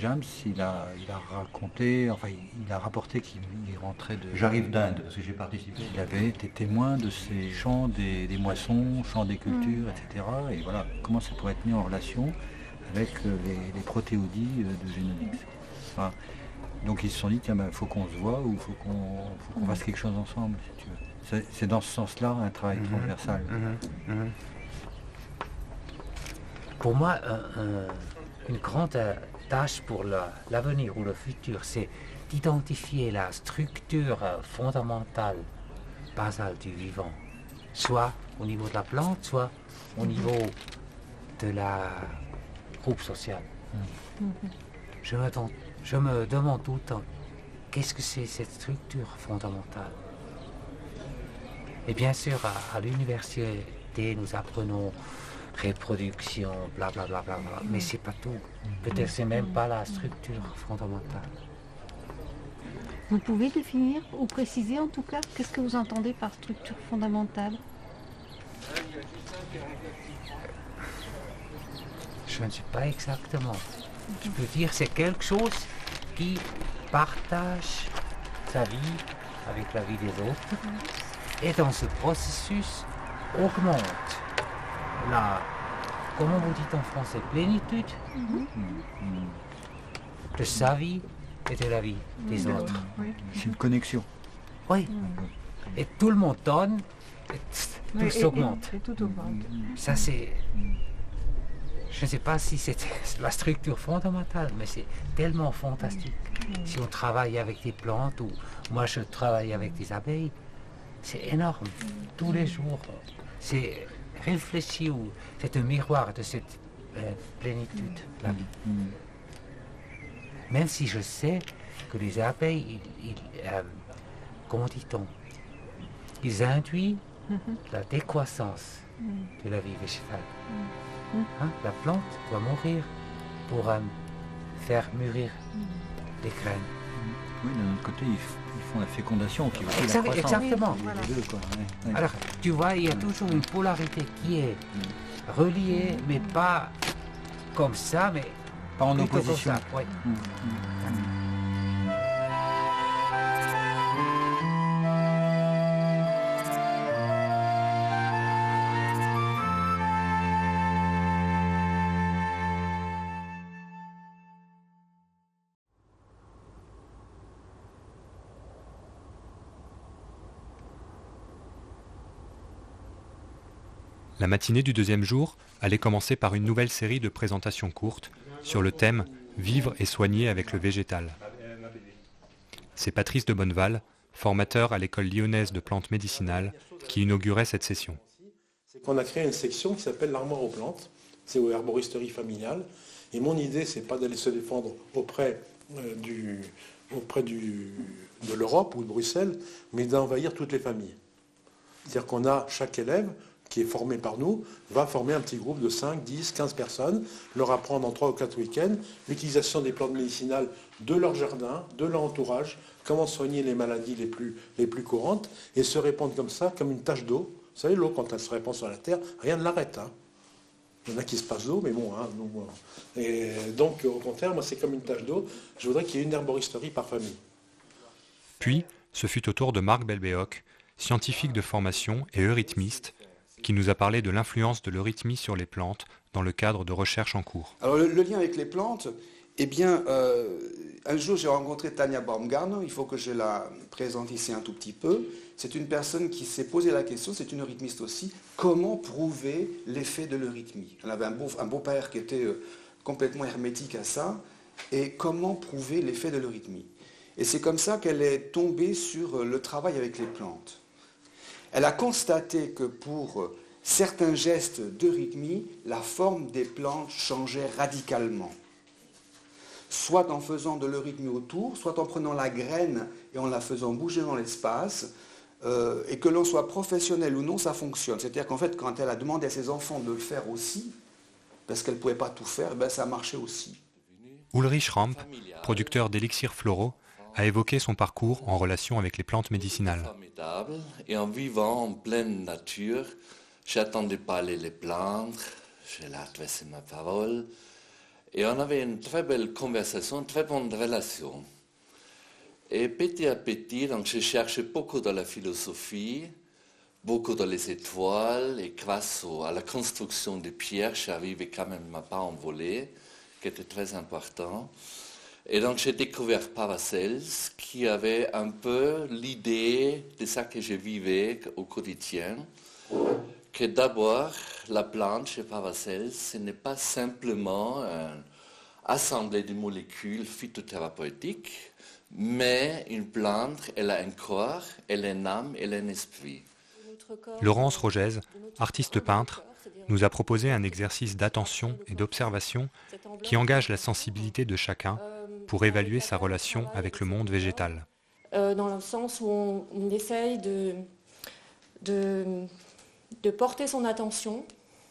James, il a raconté, enfin il a rapporté qu'il rentrait de... J'arrive d'Inde, parce que j'ai participé. Il avait été témoin de ces champs des moissons, champs des cultures, etc. Et voilà, comment ça pourrait être mis en relation avec les protéodies de Genodix. Voilà. Donc ils se sont dit, tiens, faut qu'on se voit ou il faut qu'on fasse quelque chose ensemble, si tu veux. C'est dans ce sens-là un travail transversal. Pour moi, une grande tâche pour l'avenir ou le futur, c'est d'identifier la structure fondamentale, basale du vivant, soit au niveau de la plante, soit au niveau de la groupe social. Je me demande tout le temps, qu'est-ce que c'est cette structure fondamentale? Et bien sûr, à l'université, nous apprenons reproduction, blablabla, mais c'est pas tout. Peut-être c'est même pas la structure fondamentale. Vous pouvez définir ou préciser en tout cas, qu'est-ce que vous entendez par structure fondamentale? Je ne sais pas exactement. Je peux dire que c'est quelque chose qui partage sa vie avec la vie des autres et dans ce processus augmente la, comment vous dites en français, plénitude de sa vie et de la vie des autres. C'est une connexion. Oui. Et tout le monde donne, et tout s'augmente. Et tout augmente. Ça c'est... Je ne sais pas si c'est la structure fondamentale, mais c'est tellement fantastique. Si on travaille avec des plantes, ou moi je travaille avec des abeilles, c'est énorme. Tous les jours, c'est réfléchi, ou c'est un miroir de cette plénitude, la vie. Même si je sais que les abeilles, comment dit-on, ils induisent la décroissance de la vie végétale. La plante doit mourir pour faire mûrir les graines. Oui, d'un autre côté, ils font la fécondation qui va faire la croissance. Exactement. Les deux, quoi. Ouais. Alors, tu vois, il y a toujours une polarité qui est reliée, mais pas comme ça, mais pas en opposition. Comme ça. Ouais. La matinée du 2e jour allait commencer par une nouvelle série de présentations courtes sur le thème « Vivre et soigner avec le végétal ». C'est Patrice de Bonneval, formateur à l'école lyonnaise de plantes médicinales, qui inaugurait cette session. C'est qu'on a créé une section qui s'appelle l'armoire aux plantes, c'est aux herboristeries familiales. Et mon idée, c'est pas d'aller se défendre auprès de l'Europe ou de Bruxelles, mais d'envahir toutes les familles. C'est-à-dire qu'on a chaque élève qui est formé par nous, va former un petit groupe de 5, 10, 15 personnes, leur apprendre en 3 ou 4 week-ends l'utilisation des plantes médicinales de leur jardin, de leur entourage, comment soigner les maladies les plus courantes, et se répandre comme ça, comme une tache d'eau. Vous savez, l'eau, quand elle se répand sur la terre, rien ne l'arrête. Il y en a qui se passent d'eau, mais bon. Et donc, au contraire, moi, c'est comme une tache d'eau. Je voudrais qu'il y ait une herboristerie par famille. Puis, ce fut au tour de Marc Belbéoc, scientifique de formation et eurythmiste, qui nous a parlé de l'influence de l'eurythmie sur les plantes dans le cadre de recherches en cours. Alors le lien avec les plantes, Eh bien, un jour, j'ai rencontré Tania Baumgartner, il faut que je la présente ici un tout petit peu. C'est une personne qui s'est posé la question, c'est une rythmiste aussi, comment prouver l'effet de l'eurythmie. Elle avait un beau-père qui était complètement hermétique à ça, et comment prouver l'effet de l'eurythmie. Et c'est comme ça qu'elle est tombée sur le travail avec les plantes. Elle a constaté que pour certains gestes d'eurythmie, la forme des plantes changeait radicalement. Soit en faisant de l'eurythmie autour, soit en prenant la graine et en la faisant bouger dans l'espace, et que l'on soit professionnel ou non, ça fonctionne. C'est-à-dire qu'en fait, quand elle a demandé à ses enfants de le faire aussi, parce qu'elle ne pouvait pas tout faire, ben ça marchait aussi. Ulrich Ramp, producteur d'élixirs floraux, a évoqué son parcours en relation avec les plantes médicinales. Et en vivant en pleine nature, j'attendais pas les plantes, je l'adressais ma parole, et on avait une très belle conversation, une très bonne relation. Et petit à petit, donc je cherchais beaucoup dans la philosophie, beaucoup dans les étoiles, et grâce à la construction des pierres, j'arrivais quand même à pas envoler, qui était très important. Et donc j'ai découvert Paracels, qui avait un peu l'idée de ça que je vivais au quotidien, que d'abord, la plante chez Paracels, ce n'est pas simplement une assemblée de molécules phytothérapeutiques, mais une plante, elle a un corps, elle a une âme, elle a un esprit. Laurence Rogez, artiste peintre, nous a proposé un exercice d'attention et d'observation qui engage la sensibilité de chacun pour évaluer sa relation avec le monde végétal. Dans le sens où on essaye de porter son attention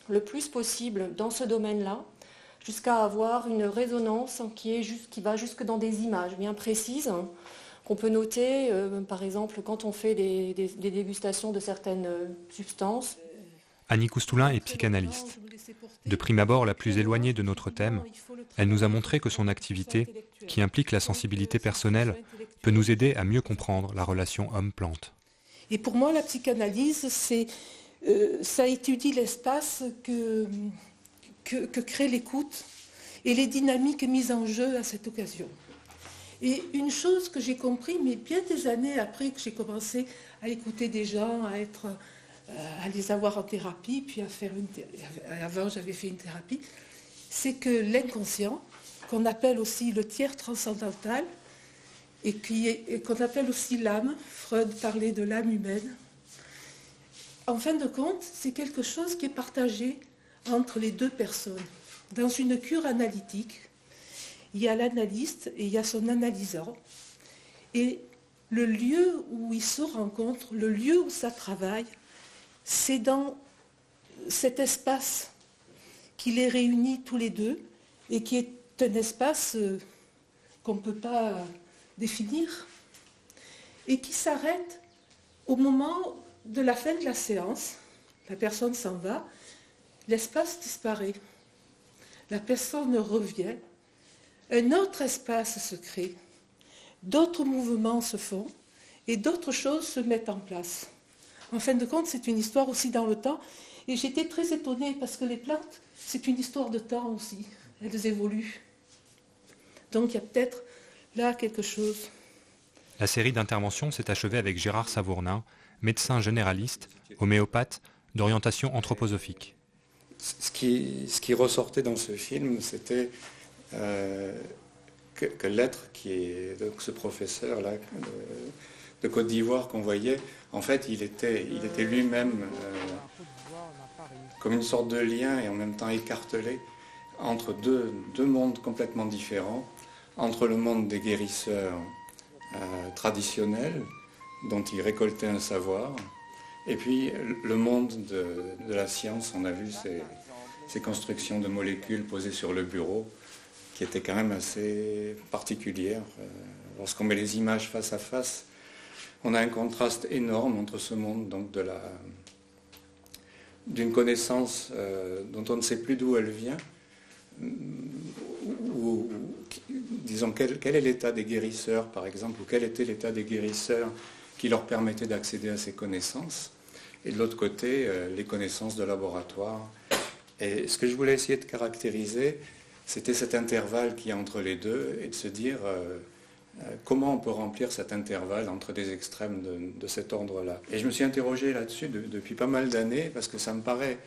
le plus possible dans ce domaine-là, jusqu'à avoir une résonance qui va jusque dans des images bien précises, qu'on peut noter, par exemple, quand on fait des dégustations de certaines substances. Annie Coustoulin est psychanalyste. De prime abord la plus éloignée de notre thème, elle nous a montré que son activité, qui implique la sensibilité personnelle, peut nous aider à mieux comprendre la relation homme-plante. Et pour moi, la psychanalyse, ça étudie l'espace que crée l'écoute et les dynamiques mises en jeu à cette occasion. Et une chose que j'ai compris, mais bien des années après que j'ai commencé à écouter des gens, à les avoir en thérapie, puis à faire avant j'avais fait une thérapie, c'est que l'inconscient, qu'on appelle aussi le tiers transcendantal, et qu'on appelle aussi l'âme, Freud parlait de l'âme humaine, en fin de compte, c'est quelque chose qui est partagé entre les deux personnes. Dans une cure analytique, il y a l'analyste et il y a son analysant. Et le lieu où ils se rencontrent, le lieu où ça travaille, c'est dans cet espace qui les réunit tous les deux et qui est un espace qu'on ne peut pas définir et qui s'arrête au moment de la fin de la séance. La personne s'en va, l'espace disparaît, la personne revient, un autre espace se crée, d'autres mouvements se font et d'autres choses se mettent en place. En fin de compte, c'est une histoire aussi dans le temps. Et j'étais très étonnée parce que les plantes, c'est une histoire de temps aussi. Elles évoluent. Donc il y a peut-être là quelque chose. La série d'interventions s'est achevée avec Gérard Savournin, médecin généraliste, homéopathe, d'orientation anthroposophique. Ce qui ressortait dans ce film, c'était que l'être qui est donc ce professeur-là de Côte d'Ivoire qu'on voyait, en fait, il était lui-même comme une sorte de lien et en même temps écartelé entre deux mondes complètement différents, entre le monde des guérisseurs traditionnels, dont il récoltait un savoir, et puis le monde de la science. On a vu ces constructions de molécules posées sur le bureau, qui étaient quand même assez particulières. Lorsqu'on met les images face à face, on a un contraste énorme entre ce monde donc d'une connaissance dont on ne sait plus d'où elle vient, ou disons quel est l'état des guérisseurs par exemple, ou quel était l'état des guérisseurs qui leur permettait d'accéder à ces connaissances, et de l'autre côté les connaissances de laboratoire. Et ce que je voulais essayer de caractériser, c'était cet intervalle qui est entre les deux et de se dire comment on peut remplir cet intervalle entre des extrêmes de cet ordre-là. Et je me suis interrogé là-dessus depuis pas mal d'années parce que ça me paraît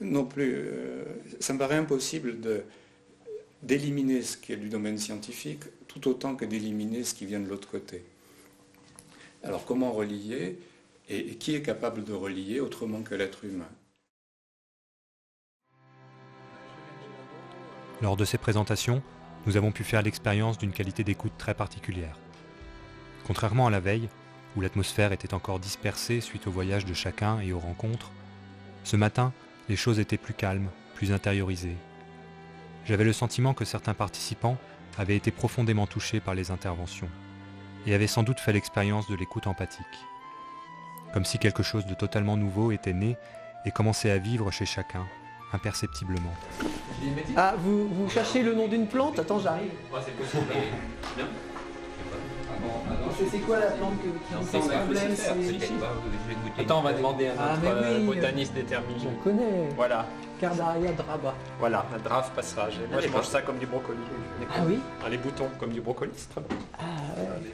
ça me paraît impossible d'éliminer ce qui est du domaine scientifique tout autant que d'éliminer ce qui vient de l'autre côté. Alors comment relier et qui est capable de relier autrement que l'être humain? Lors de ces présentations, nous avons pu faire l'expérience d'une qualité d'écoute très particulière. Contrairement à la veille, où l'atmosphère était encore dispersée suite au voyage de chacun et aux rencontres, ce matin, les choses étaient plus calmes, plus intériorisées. J'avais le sentiment que certains participants avaient été profondément touchés par les interventions et avaient sans doute fait l'expérience de l'écoute empathique. Comme si quelque chose de totalement nouveau était né et commençait à vivre chez chacun, imperceptiblement. Ah, vous cherchez le nom d'une plante? Attends, j'arrive. C'est possible. C'est quoi la plante qui pose problème? Attends, on va demander à notre botaniste déterminé. Je connais. Voilà. Cardaria draba. Voilà, un drave passera. Moi, je mange ça comme du brocoli. Ah oui? Les boutons comme du brocoli, c'est très bon. Ah ouais.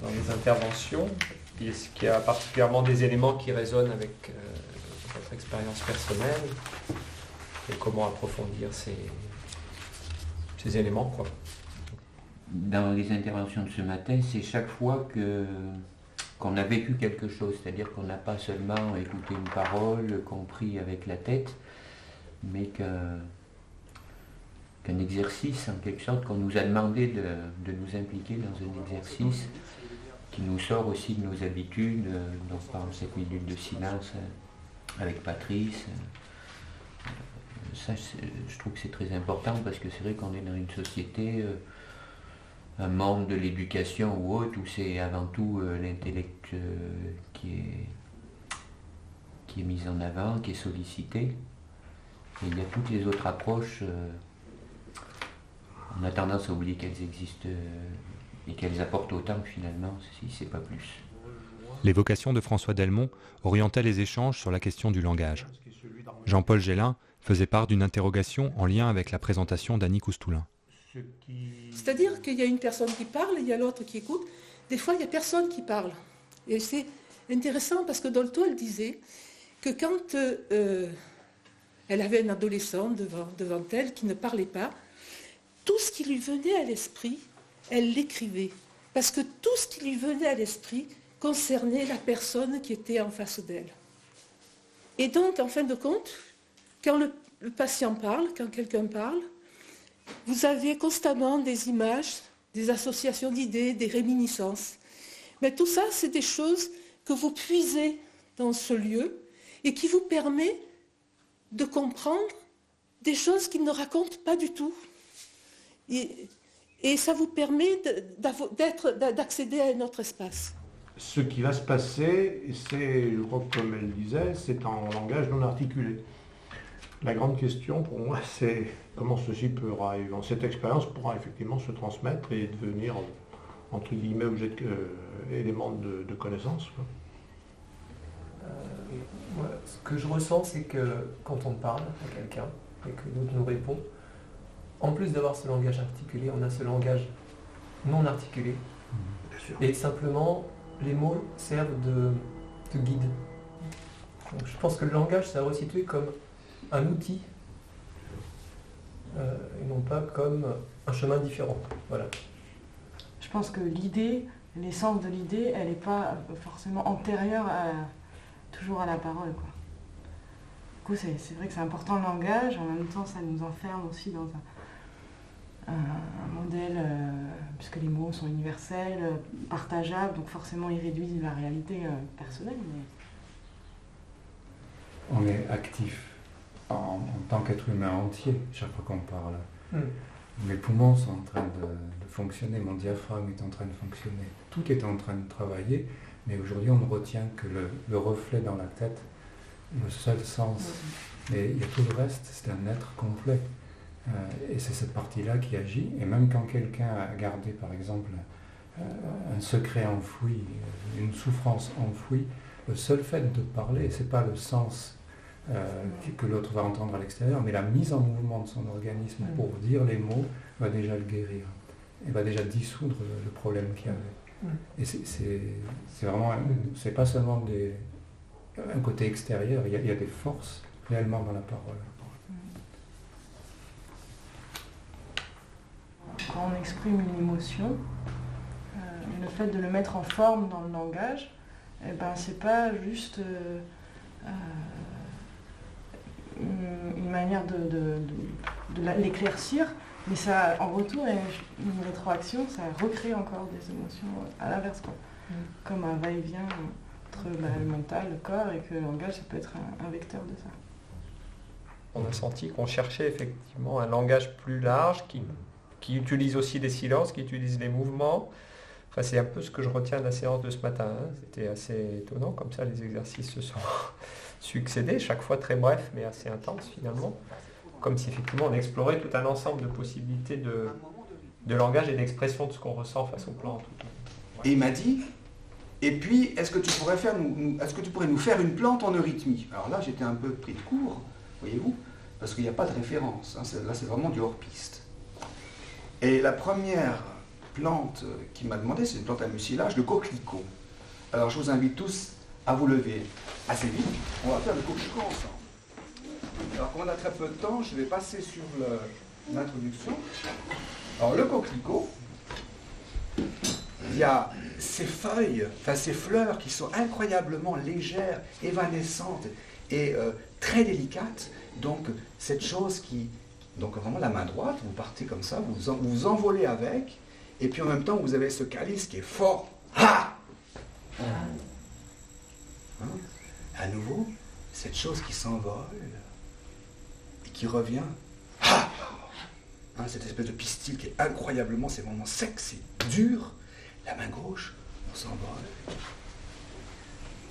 Dans les interventions, est-ce qu'il y a particulièrement des éléments qui résonnent avec votre expérience personnelle et comment approfondir ces éléments, quoi? Dans les interventions de ce matin, c'est chaque fois qu'on a vécu quelque chose, c'est-à-dire qu'on n'a pas seulement écouté une parole, compris avec la tête, mais qu'un exercice, en quelque sorte, qu'on nous a demandé de nous impliquer dans un exercice qui nous sort aussi de nos habitudes, donc par exemple 7 minutes de silence avec Patrice. Ça, je trouve que c'est très important parce que c'est vrai qu'on est dans une société, un monde de l'éducation ou autre, où c'est avant tout l'intellect qui est mis en avant, qui est sollicité. Et il y a toutes les autres approches, on a tendance à oublier qu'elles existent et qu'elles apportent autant finalement, si c'est pas plus. L'évocation de François Delmont orientait les échanges sur la question du langage. Jean-Paul Gélin faisait part d'une interrogation en lien avec la présentation d'Annie Coustoulin. C'est-à-dire qu'il y a une personne qui parle, il y a l'autre qui écoute. Des fois, il n'y a personne qui parle. Et c'est intéressant parce que Dolto, elle disait que quand elle avait un adolescent devant elle qui ne parlait pas, tout ce qui lui venait à l'esprit, elle l'écrivait. Parce que tout ce qui lui venait à l'esprit concernait la personne qui était en face d'elle. Et donc, en fin de compte, quand le patient parle, quand quelqu'un parle, vous avez constamment des images, des associations d'idées, des réminiscences. Mais tout ça, c'est des choses que vous puisez dans ce lieu et qui vous permet de comprendre des choses qu'il ne raconte pas du tout. Et ça vous permet d'accéder à un autre espace. Ce qui va se passer, c'est, je crois que comme elle disait, c'est en langage non articulé. La grande question pour moi, c'est comment ceci pourra, cette expérience pourra effectivement se transmettre et devenir, entre guillemets, élément de connaissance. Ce que je ressens, c'est que quand on parle à quelqu'un et que l'autre nous répond, en plus d'avoir ce langage articulé, on a ce langage non articulé. Et simplement, les mots servent de guide. Donc, je pense que le langage, c'est à resituer comme un outil et non pas comme un chemin différent. Voilà. Je pense que l'idée, l'essence de l'idée, elle n'est pas forcément antérieure toujours à la parole, quoi. Du coup, c'est vrai que c'est important le langage, en même temps ça nous enferme aussi dans un modèle, puisque les mots sont universels, partageables, donc forcément ils réduisent la réalité personnelle. On est actif en tant qu'être humain entier chaque fois qu'on parle. Mes poumons sont en train de fonctionner, mon diaphragme est en train de fonctionner, tout est en train de travailler, mais aujourd'hui on ne retient que le reflet dans la tête, le seul sens. Et il y a tout le reste, c'est un être complet. Et c'est cette partie-là qui agit. Et même quand quelqu'un a gardé, par exemple, un secret enfoui, une souffrance enfouie, le seul fait de parler, c'est pas le sens que l'autre va entendre à l'extérieur, mais la mise en mouvement de son organisme pour dire les mots va déjà le guérir. Et va déjà dissoudre le problème qu'il y avait. Et c'est vraiment, c'est pas seulement un côté extérieur, il y a des forces réellement dans la parole. Quand on exprime une émotion, le fait de le mettre en forme dans le langage, eh ben, c'est pas juste une manière de l'éclaircir, mais ça, en retour, une rétroaction, ça recrée encore des émotions à l'inverse, quoi. Comme un va-et-vient entre le mental, le corps, et que le langage, ça peut être un vecteur de ça. On a senti qu'on cherchait effectivement un langage plus large, qui utilise aussi des silences, qui utilise les mouvements. Enfin, c'est un peu ce que je retiens de la séance de ce matin. Hein. C'était assez étonnant, comme ça les exercices se sont succédés, chaque fois très bref, mais assez intense finalement. Comme si effectivement on explorait tout un ensemble de possibilités de langage et d'expression de ce qu'on ressent face aux plantes. Et il m'a dit, et puis est-ce que tu pourrais nous faire une plante en eurythmie? Alors là j'étais un peu pris de court, voyez-vous, parce qu'il n'y a pas de référence, hein. Là c'est vraiment du hors-piste. Et la première plante qu'il m'a demandé, c'est une plante à mucilage, le coquelicot. Alors je vous invite tous à vous lever assez vite, on va faire le coquelicot ensemble. Alors comme on a très peu de temps, je vais passer sur l'introduction. Alors le coquelicot, il y a ces feuilles, enfin ces fleurs qui sont incroyablement légères, évanescentes et très délicates. Donc cette chose qui... Donc vraiment la main droite, vous partez comme ça, vous vous envolez avec, et puis en même temps vous avez ce calice qui est fort. Ah hein? À nouveau, cette chose qui s'envole et qui revient. Ah hein, cette espèce de pistil qui est incroyablement, c'est vraiment sec, c'est dur. La main gauche, on s'envole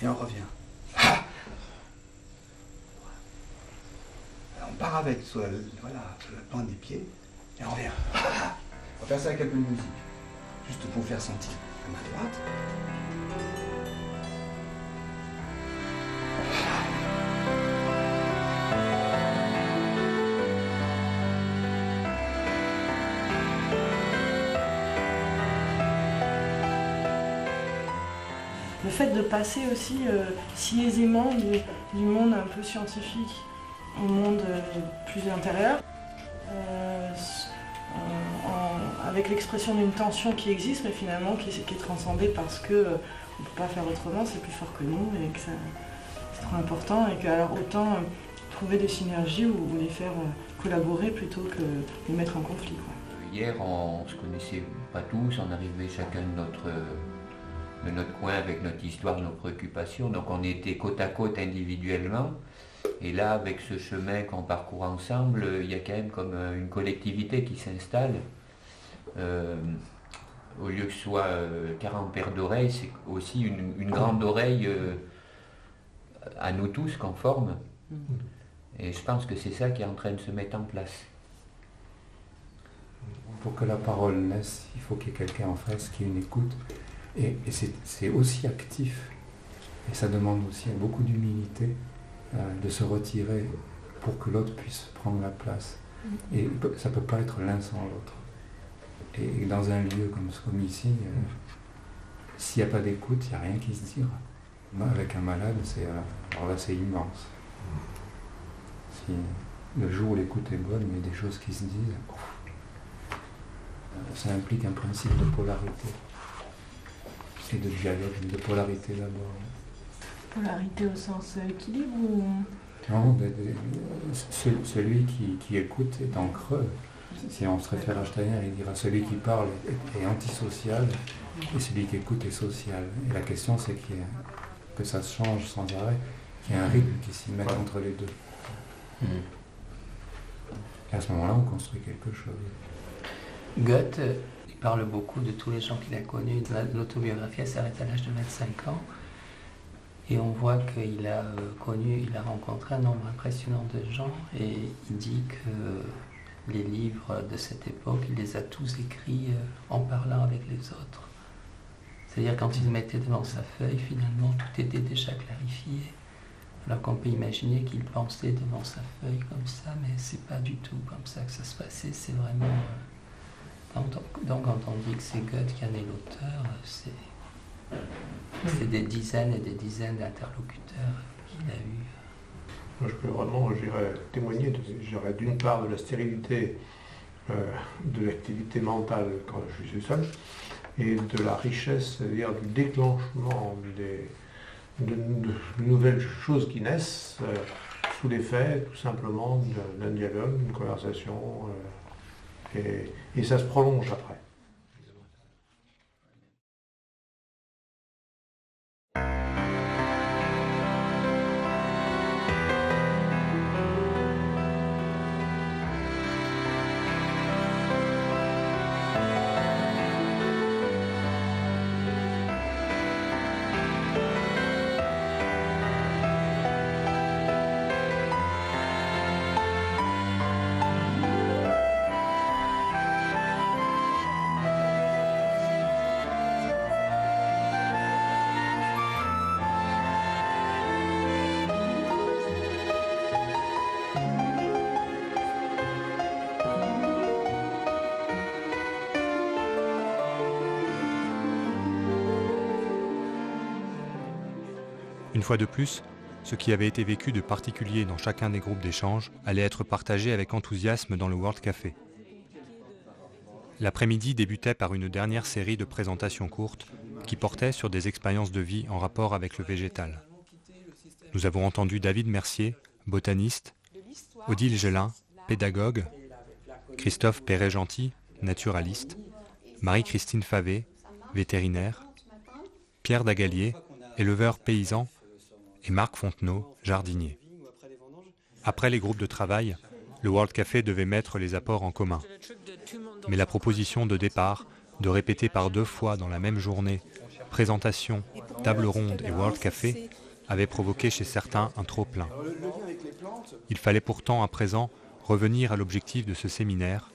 et on revient. Ah on part avec sur la pointe des pieds et on revient. On va faire ça avec un peu de musique, juste pour faire sentir la main droite. Le fait de passer aussi si aisément du monde un peu scientifique au monde plus intérieur, avec l'expression d'une tension qui existe, mais finalement qui est transcendée parce qu'on ne peut pas faire autrement, c'est plus fort que nous, et que c'est trop important, et que alors autant trouver des synergies ou les faire collaborer plutôt que les mettre en conflit, quoi. Hier, on ne se connaissait pas tous, on arrivait chacun de notre coin avec notre histoire, nos préoccupations, donc on était côte à côte individuellement. Et là, avec ce chemin qu'on parcourt ensemble, il y a quand même comme une collectivité qui s'installe. Au lieu que ce soit 40 paires d'oreilles, c'est aussi une grande oreille à nous tous qu'on forme. Et je pense que c'est ça qui est en train de se mettre en place. Pour que la parole naisse, il faut qu'il y ait quelqu'un en face qui ait une écoute. Et c'est aussi actif. Et ça demande aussi beaucoup d'humilité. De se retirer pour que l'autre puisse prendre la place. Et ça ne peut pas être l'un sans l'autre. Et dans un lieu comme ici, s'il n'y a pas d'écoute, il n'y a rien qui se dira. Moi, avec un malade, alors là, c'est immense. Si le jour où l'écoute est bonne, mais des choses qui se disent, ça implique un principe de polarité. Et de dialogue, de polarité d'abord. Polarité au sens équilibre ou... Non, celui qui écoute est en creux. Si on se réfère à Steiner, il dira celui qui parle est antisocial et celui qui écoute est social. Et la question c'est que ça se change sans arrêt, qu'il y ait un rythme qui s'y mette entre les deux. Et à ce moment-là, on construit quelque chose. Goethe, il parle beaucoup de tous les gens qu'il a connus. L'autobiographie, elle s'arrête à l'âge de 25 ans. Et on voit qu'il a rencontré un nombre impressionnant de gens, et il dit que les livres de cette époque, il les a tous écrits en parlant avec les autres. C'est-à-dire quand il se mettait devant sa feuille, finalement, tout était déjà clarifié. Alors qu'on peut imaginer qu'il pensait devant sa feuille comme ça, mais c'est pas du tout comme ça que ça se passait. C'est vraiment... Donc quand on dit que c'est Goethe qui en est l'auteur, c'est des dizaines et des dizaines d'interlocuteurs qu'il a eu. Moi, je peux vraiment, témoigner, d'une part de la stérilité de l'activité mentale quand je suis seul, et de la richesse, c'est-à-dire du déclenchement de nouvelles choses qui naissent sous l'effet tout simplement d'un dialogue, d'une conversation, et ça se prolonge après. Une fois de plus, ce qui avait été vécu de particulier dans chacun des groupes d'échange allait être partagé avec enthousiasme dans le World Café. L'après-midi débutait par une dernière série de présentations courtes qui portaient sur des expériences de vie en rapport avec le végétal. Nous avons entendu David Mercier, botaniste, Odile Gélin, pédagogue, Christophe Perret-Gentil, naturaliste, Marie-Christine Favé, vétérinaire, Pierre Dagalier, éleveur paysan, et Marc Fontenot, jardinier. Après les groupes de travail, le World Café devait mettre les apports en commun. Mais la proposition de départ, de répéter par 2 fois dans la même journée présentation, table ronde et World Café, avait provoqué chez certains un trop-plein. Il fallait pourtant à présent revenir à l'objectif de ce séminaire,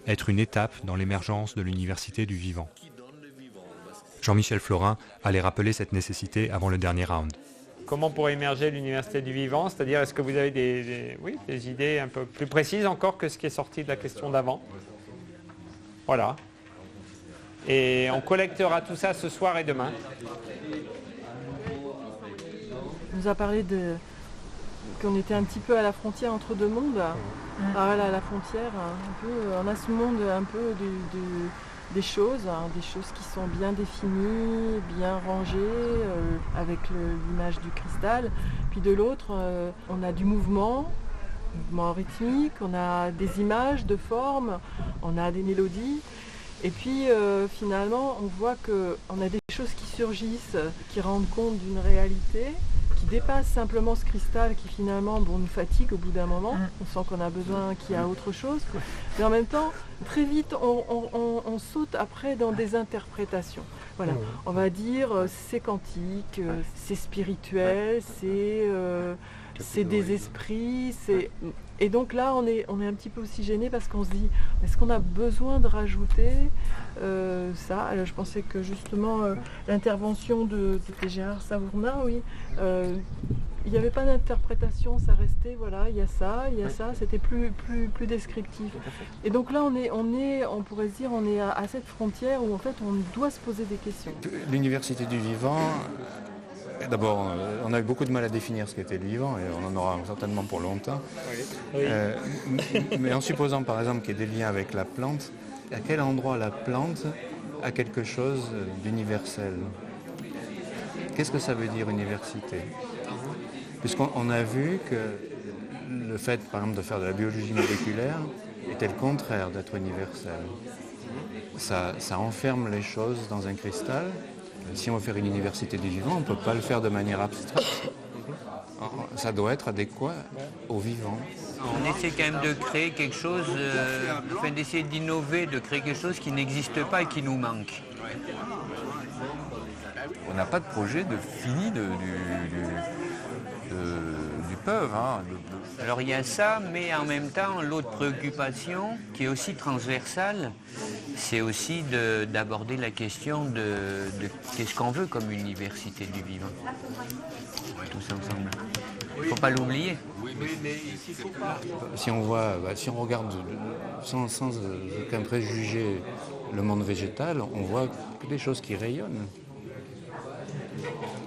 être une étape dans l'émergence de l'université du vivant. Jean-Michel Florin allait rappeler cette nécessité avant le dernier round. Comment pourrait émerger l'université du vivant? C'est-à-dire, est-ce que vous avez des idées un peu plus précises encore que ce qui est sorti de la question d'avant? Voilà. Et on collectera tout ça ce soir et demain. On nous a parlé qu'on était un petit peu à la frontière entre deux mondes. Ah, voilà, à la frontière, un peu, on a ce monde un peu des choses qui sont bien définies, bien rangées, avec l'image du cristal. Puis de l'autre, on a du mouvement rythmique, on a des images de formes, on a des mélodies. Et puis finalement, on voit qu'on a des choses qui surgissent, qui rendent compte d'une réalité, qui dépasse simplement ce cristal qui finalement nous fatigue au bout d'un moment. On sent qu'on a besoin qu'il y a autre chose. Mais en même temps, très vite, on saute après dans des interprétations. Voilà. On va dire c'est quantique, c'est spirituel, c'est des esprits. Et donc là, on est un petit peu aussi gêné parce qu'on se dit, est-ce qu'on a besoin de rajouter ça? Alors, je pensais que justement l'intervention de Gérard Savourna, oui, il n'y avait pas d'interprétation, ça restait, voilà, il y a ça, c'était plus descriptif. Et donc là, on pourrait se dire, on est à cette frontière où en fait on doit se poser des questions. L'université du vivant, d'abord, on a eu beaucoup de mal à définir ce qu'était le vivant, et on en aura certainement pour longtemps. Oui. Mais en supposant par exemple qu'il y ait des liens avec la plante, à quel endroit la plante a quelque chose d'universel? Qu'est-ce que ça veut dire université? Puisqu'on a vu que le fait, par exemple, de faire de la biologie moléculaire était le contraire d'être universel. Ça enferme les choses dans un cristal. Si on veut faire une université du vivant, on ne peut pas le faire de manière abstraite. Ça doit être adéquat au vivant. On essaie quand même de créer quelque chose, d'essayer d'innover, de créer quelque chose qui n'existe pas et qui nous manque. On n'a pas de projet fini du Peuve. Hein, Alors il y a ça, mais en même temps, l'autre préoccupation, qui est aussi transversale, c'est aussi d'aborder la question de qu'est-ce qu'on veut comme université du vivant. Tous ensemble. Il ne faut pas l'oublier. Si on regarde sans aucun préjugé le monde végétal, on voit que des choses qui rayonnent.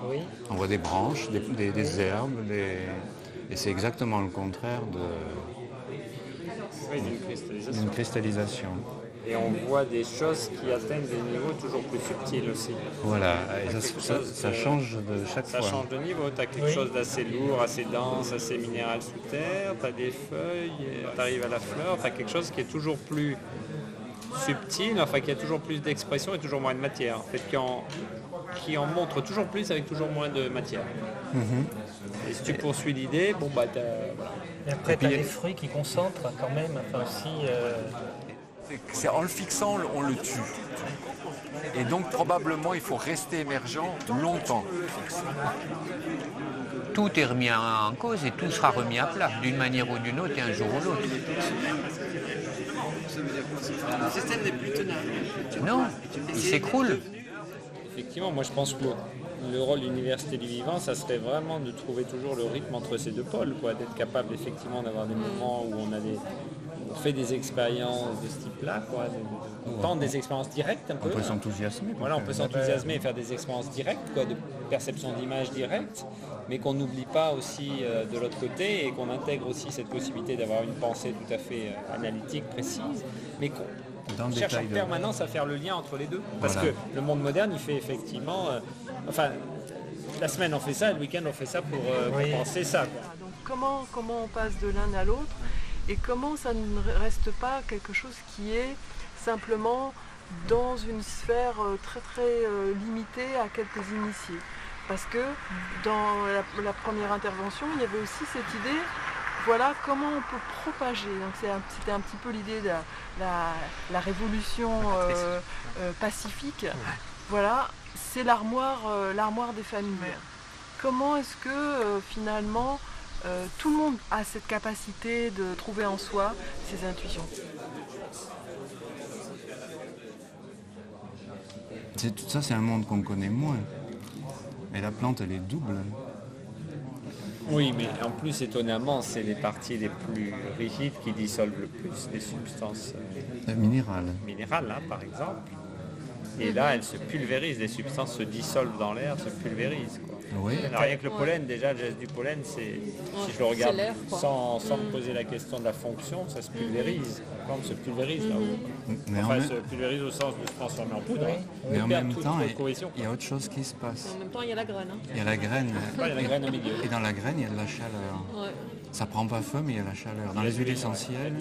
Oui. On voit des branches, des herbes, et c'est exactement le contraire d'une cristallisation. Et on voit des choses qui atteignent des niveaux toujours plus subtils aussi. Voilà, et ça change de chaque fois. Ça change de niveau, tu as quelque chose d'assez lourd, assez dense, assez minéral sous terre, tu as des feuilles, tu arrives à la fleur, tu as quelque chose qui est toujours plus subtil, enfin qui a toujours plus d'expression et toujours moins de matière, en fait, qui en montre toujours plus avec toujours moins de matière. Et si tu poursuis l'idée, bon bah voilà. Et après tu as des fruits qui concentrent quand même, enfin aussi... C'est en le fixant, on le tue. Et donc probablement il faut rester émergent longtemps. Tout est remis en cause et tout sera remis à plat, d'une manière ou d'une autre, et un jour ou l'autre. Le système n'est plus tenable. Non, il s'écroule. Effectivement, moi je pense que le rôle de l'université du vivant, ça serait vraiment de trouver toujours le rythme entre ces deux pôles, quoi, d'être capable effectivement d'avoir des moments où on fait des expériences de ce type-là, quoi, on tente des expériences directes un peu. On peut s'enthousiasmer. Voilà, on peut s'enthousiasmer et faire des expériences directes, quoi, de perception d'images directes, mais qu'on n'oublie pas aussi de l'autre côté et qu'on intègre aussi cette possibilité d'avoir une pensée tout à fait analytique, précise, mais qu'on cherche en permanence à faire le lien entre les deux. Parce que le monde moderne, il fait effectivement... la semaine on fait ça, le week-end on fait ça pour penser ça, quoi. Donc comment on passe de l'un à l'autre et comment ça ne reste pas quelque chose qui est simplement dans une sphère très très limitée à quelques initiés. Parce que dans la première intervention, il y avait aussi cette idée, voilà comment on peut propager. Donc c'était un petit peu l'idée de la révolution pacifique. Voilà, c'est l'armoire des familles. Comment est-ce que finalement tout le monde a cette capacité de trouver en soi ses intuitions? Tout ça, c'est un monde qu'on connaît moins. Et la plante, elle est double. Oui, mais en plus, étonnamment, c'est les parties les plus rigides qui dissolvent le plus des substances minérales. Minérales, hein, par exemple. Et là, elles se pulvérisent, les substances se dissolvent dans l'air, se pulvérisent, quoi. Oui. Alors, rien que le pollen, déjà, le geste du pollen, c'est, si je le regarde sans me poser la question de la fonction, ça se pulvérise. La plante se pulvérise là-haut. Mais enfin, se pulvérise au sens de se transformer en poudre. Mais en même temps, il y a autre chose qui se passe. En même temps, il y a la graine. Hein. Il y a la graine. Il y a la graine au milieu. Et dans la graine, il y a de la chaleur. Ouais. Ça prend pas feu, mais il y a la chaleur. Dans les huiles essentielles,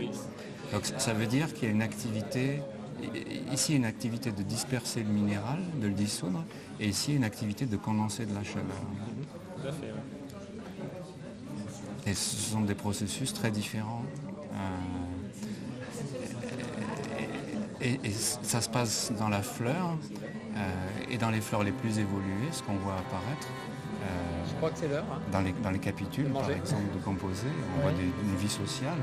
donc ça veut dire qu'il y a une activité... Ici, il y a une activité de disperser le minéral, de le dissoudre, et ici, une activité de condenser de la chaleur. Tout à fait, Et ce sont des processus très différents. Et ça se passe dans la fleur, et dans les fleurs les plus évoluées, ce qu'on voit apparaître. Je crois que c'est l'heure. Hein. Dans les capitules, par exemple, de composés, on voit une vie sociale.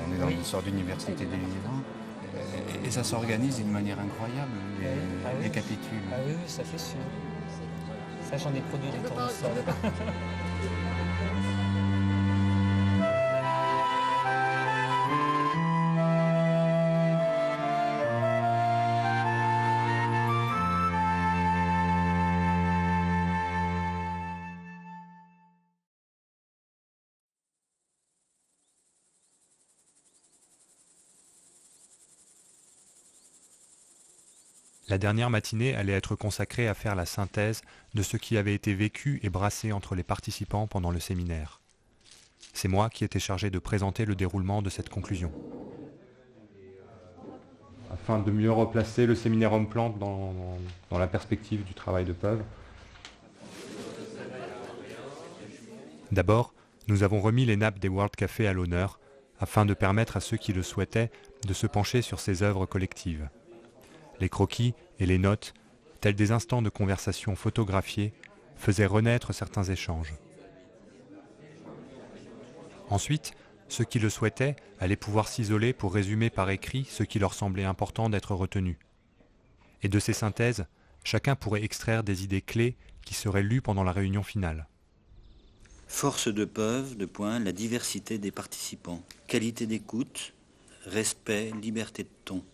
On est dans une sorte d'université des vivants. Et ça s'organise d'une manière incroyable, les capitules. Ah oui, ça fait sûr. Ça, j'en ai produit des tournesols. La dernière matinée allait être consacrée à faire la synthèse de ce qui avait été vécu et brassé entre les participants pendant le séminaire. C'est moi qui étais chargé de présenter le déroulement de cette conclusion. Afin de mieux replacer le séminaire Homme-Plante dans la perspective du travail de Peuve. D'abord, nous avons remis les nappes des World Café à l'honneur, afin de permettre à ceux qui le souhaitaient de se pencher sur ces œuvres collectives. Les croquis et les notes, tels des instants de conversation photographiés, faisaient renaître certains échanges. Ensuite, ceux qui le souhaitaient allaient pouvoir s'isoler pour résumer par écrit ce qui leur semblait important d'être retenu. Et de ces synthèses, chacun pourrait extraire des idées clés qui seraient lues pendant la réunion finale. Force de preuve, la diversité des participants. Qualité d'écoute, respect, liberté de ton.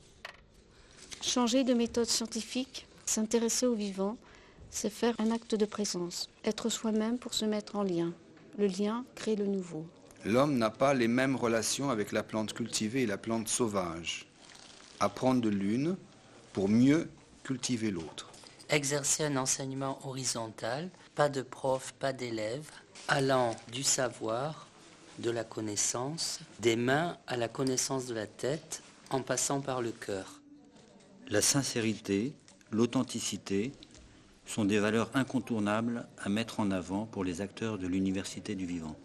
Changer de méthode scientifique, s'intéresser au vivant, c'est faire un acte de présence. Être soi-même pour se mettre en lien. Le lien crée le nouveau. L'homme n'a pas les mêmes relations avec la plante cultivée et la plante sauvage. Apprendre de l'une pour mieux cultiver l'autre. Exercer un enseignement horizontal, pas de prof, pas d'élève, allant du savoir, de la connaissance, des mains à la connaissance de la tête, en passant par le cœur. La sincérité, l'authenticité sont des valeurs incontournables à mettre en avant pour les acteurs de l'Université du Vivant.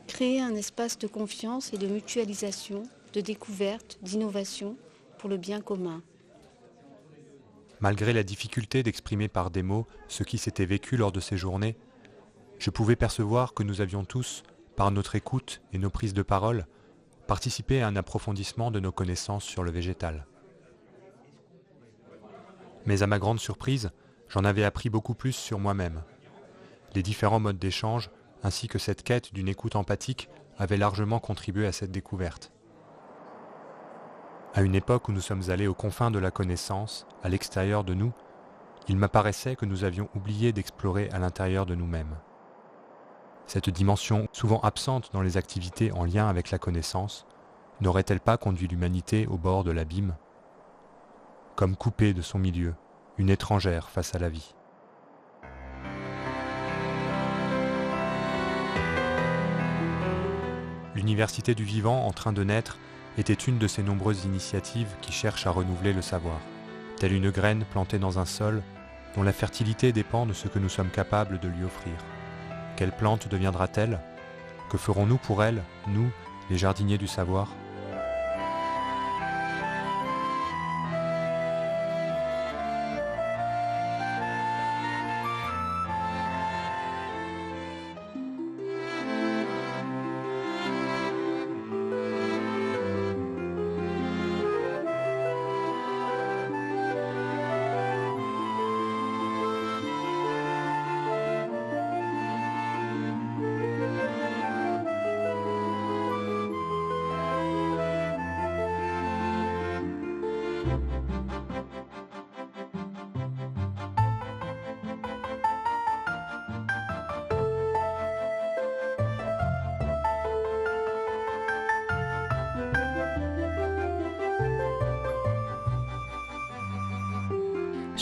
Créer un espace de confiance et de mutualisation, de découverte, d'innovation pour le bien commun. Malgré la difficulté d'exprimer par des mots ce qui s'était vécu lors de ces journées, je pouvais percevoir que nous avions tous, par notre écoute et nos prises de parole, participé à un approfondissement de nos connaissances sur le végétal. Mais à ma grande surprise, j'en avais appris beaucoup plus sur moi-même. Les différents modes d'échange, ainsi que cette quête d'une écoute empathique, avaient largement contribué à cette découverte. À une époque où nous sommes allés aux confins de la connaissance, à l'extérieur de nous, il m'apparaissait que nous avions oublié d'explorer à l'intérieur de nous-mêmes. Cette dimension, souvent absente dans les activités en lien avec la connaissance, n'aurait-elle pas conduit l'humanité au bord de l'abîme, comme coupée de son milieu, une étrangère face à la vie? L'Université du Vivant, en train de naître, était une de ces nombreuses initiatives qui cherchent à renouveler le savoir, telle une graine plantée dans un sol dont la fertilité dépend de ce que nous sommes capables de lui offrir. Quelle plante deviendra-t-elle? Que ferons-nous pour elle, nous, les jardiniers du savoir?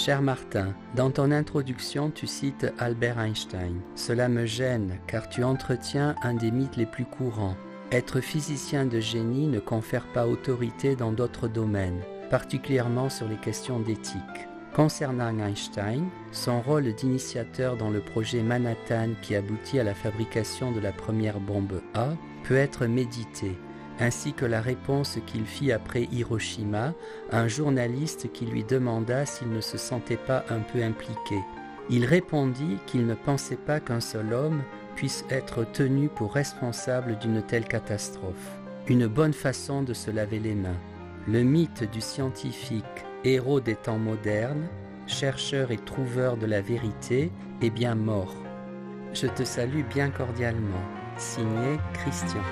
Cher Martin, dans ton introduction, tu cites Albert Einstein. Cela me gêne, car tu entretiens un des mythes les plus courants. Être physicien de génie ne confère pas autorité dans d'autres domaines, particulièrement sur les questions d'éthique. Concernant Einstein, son rôle d'initiateur dans le projet Manhattan qui aboutit à la fabrication de la première bombe A peut être médité, ainsi que la réponse qu'il fit après Hiroshima à un journaliste qui lui demanda s'il ne se sentait pas un peu impliqué. Il répondit qu'il ne pensait pas qu'un seul homme puisse être tenu pour responsable d'une telle catastrophe. Une bonne façon de se laver les mains. Le mythe du scientifique, héros des temps modernes, chercheur et trouveur de la vérité, est bien mort. Je te salue bien cordialement. Signé Christian.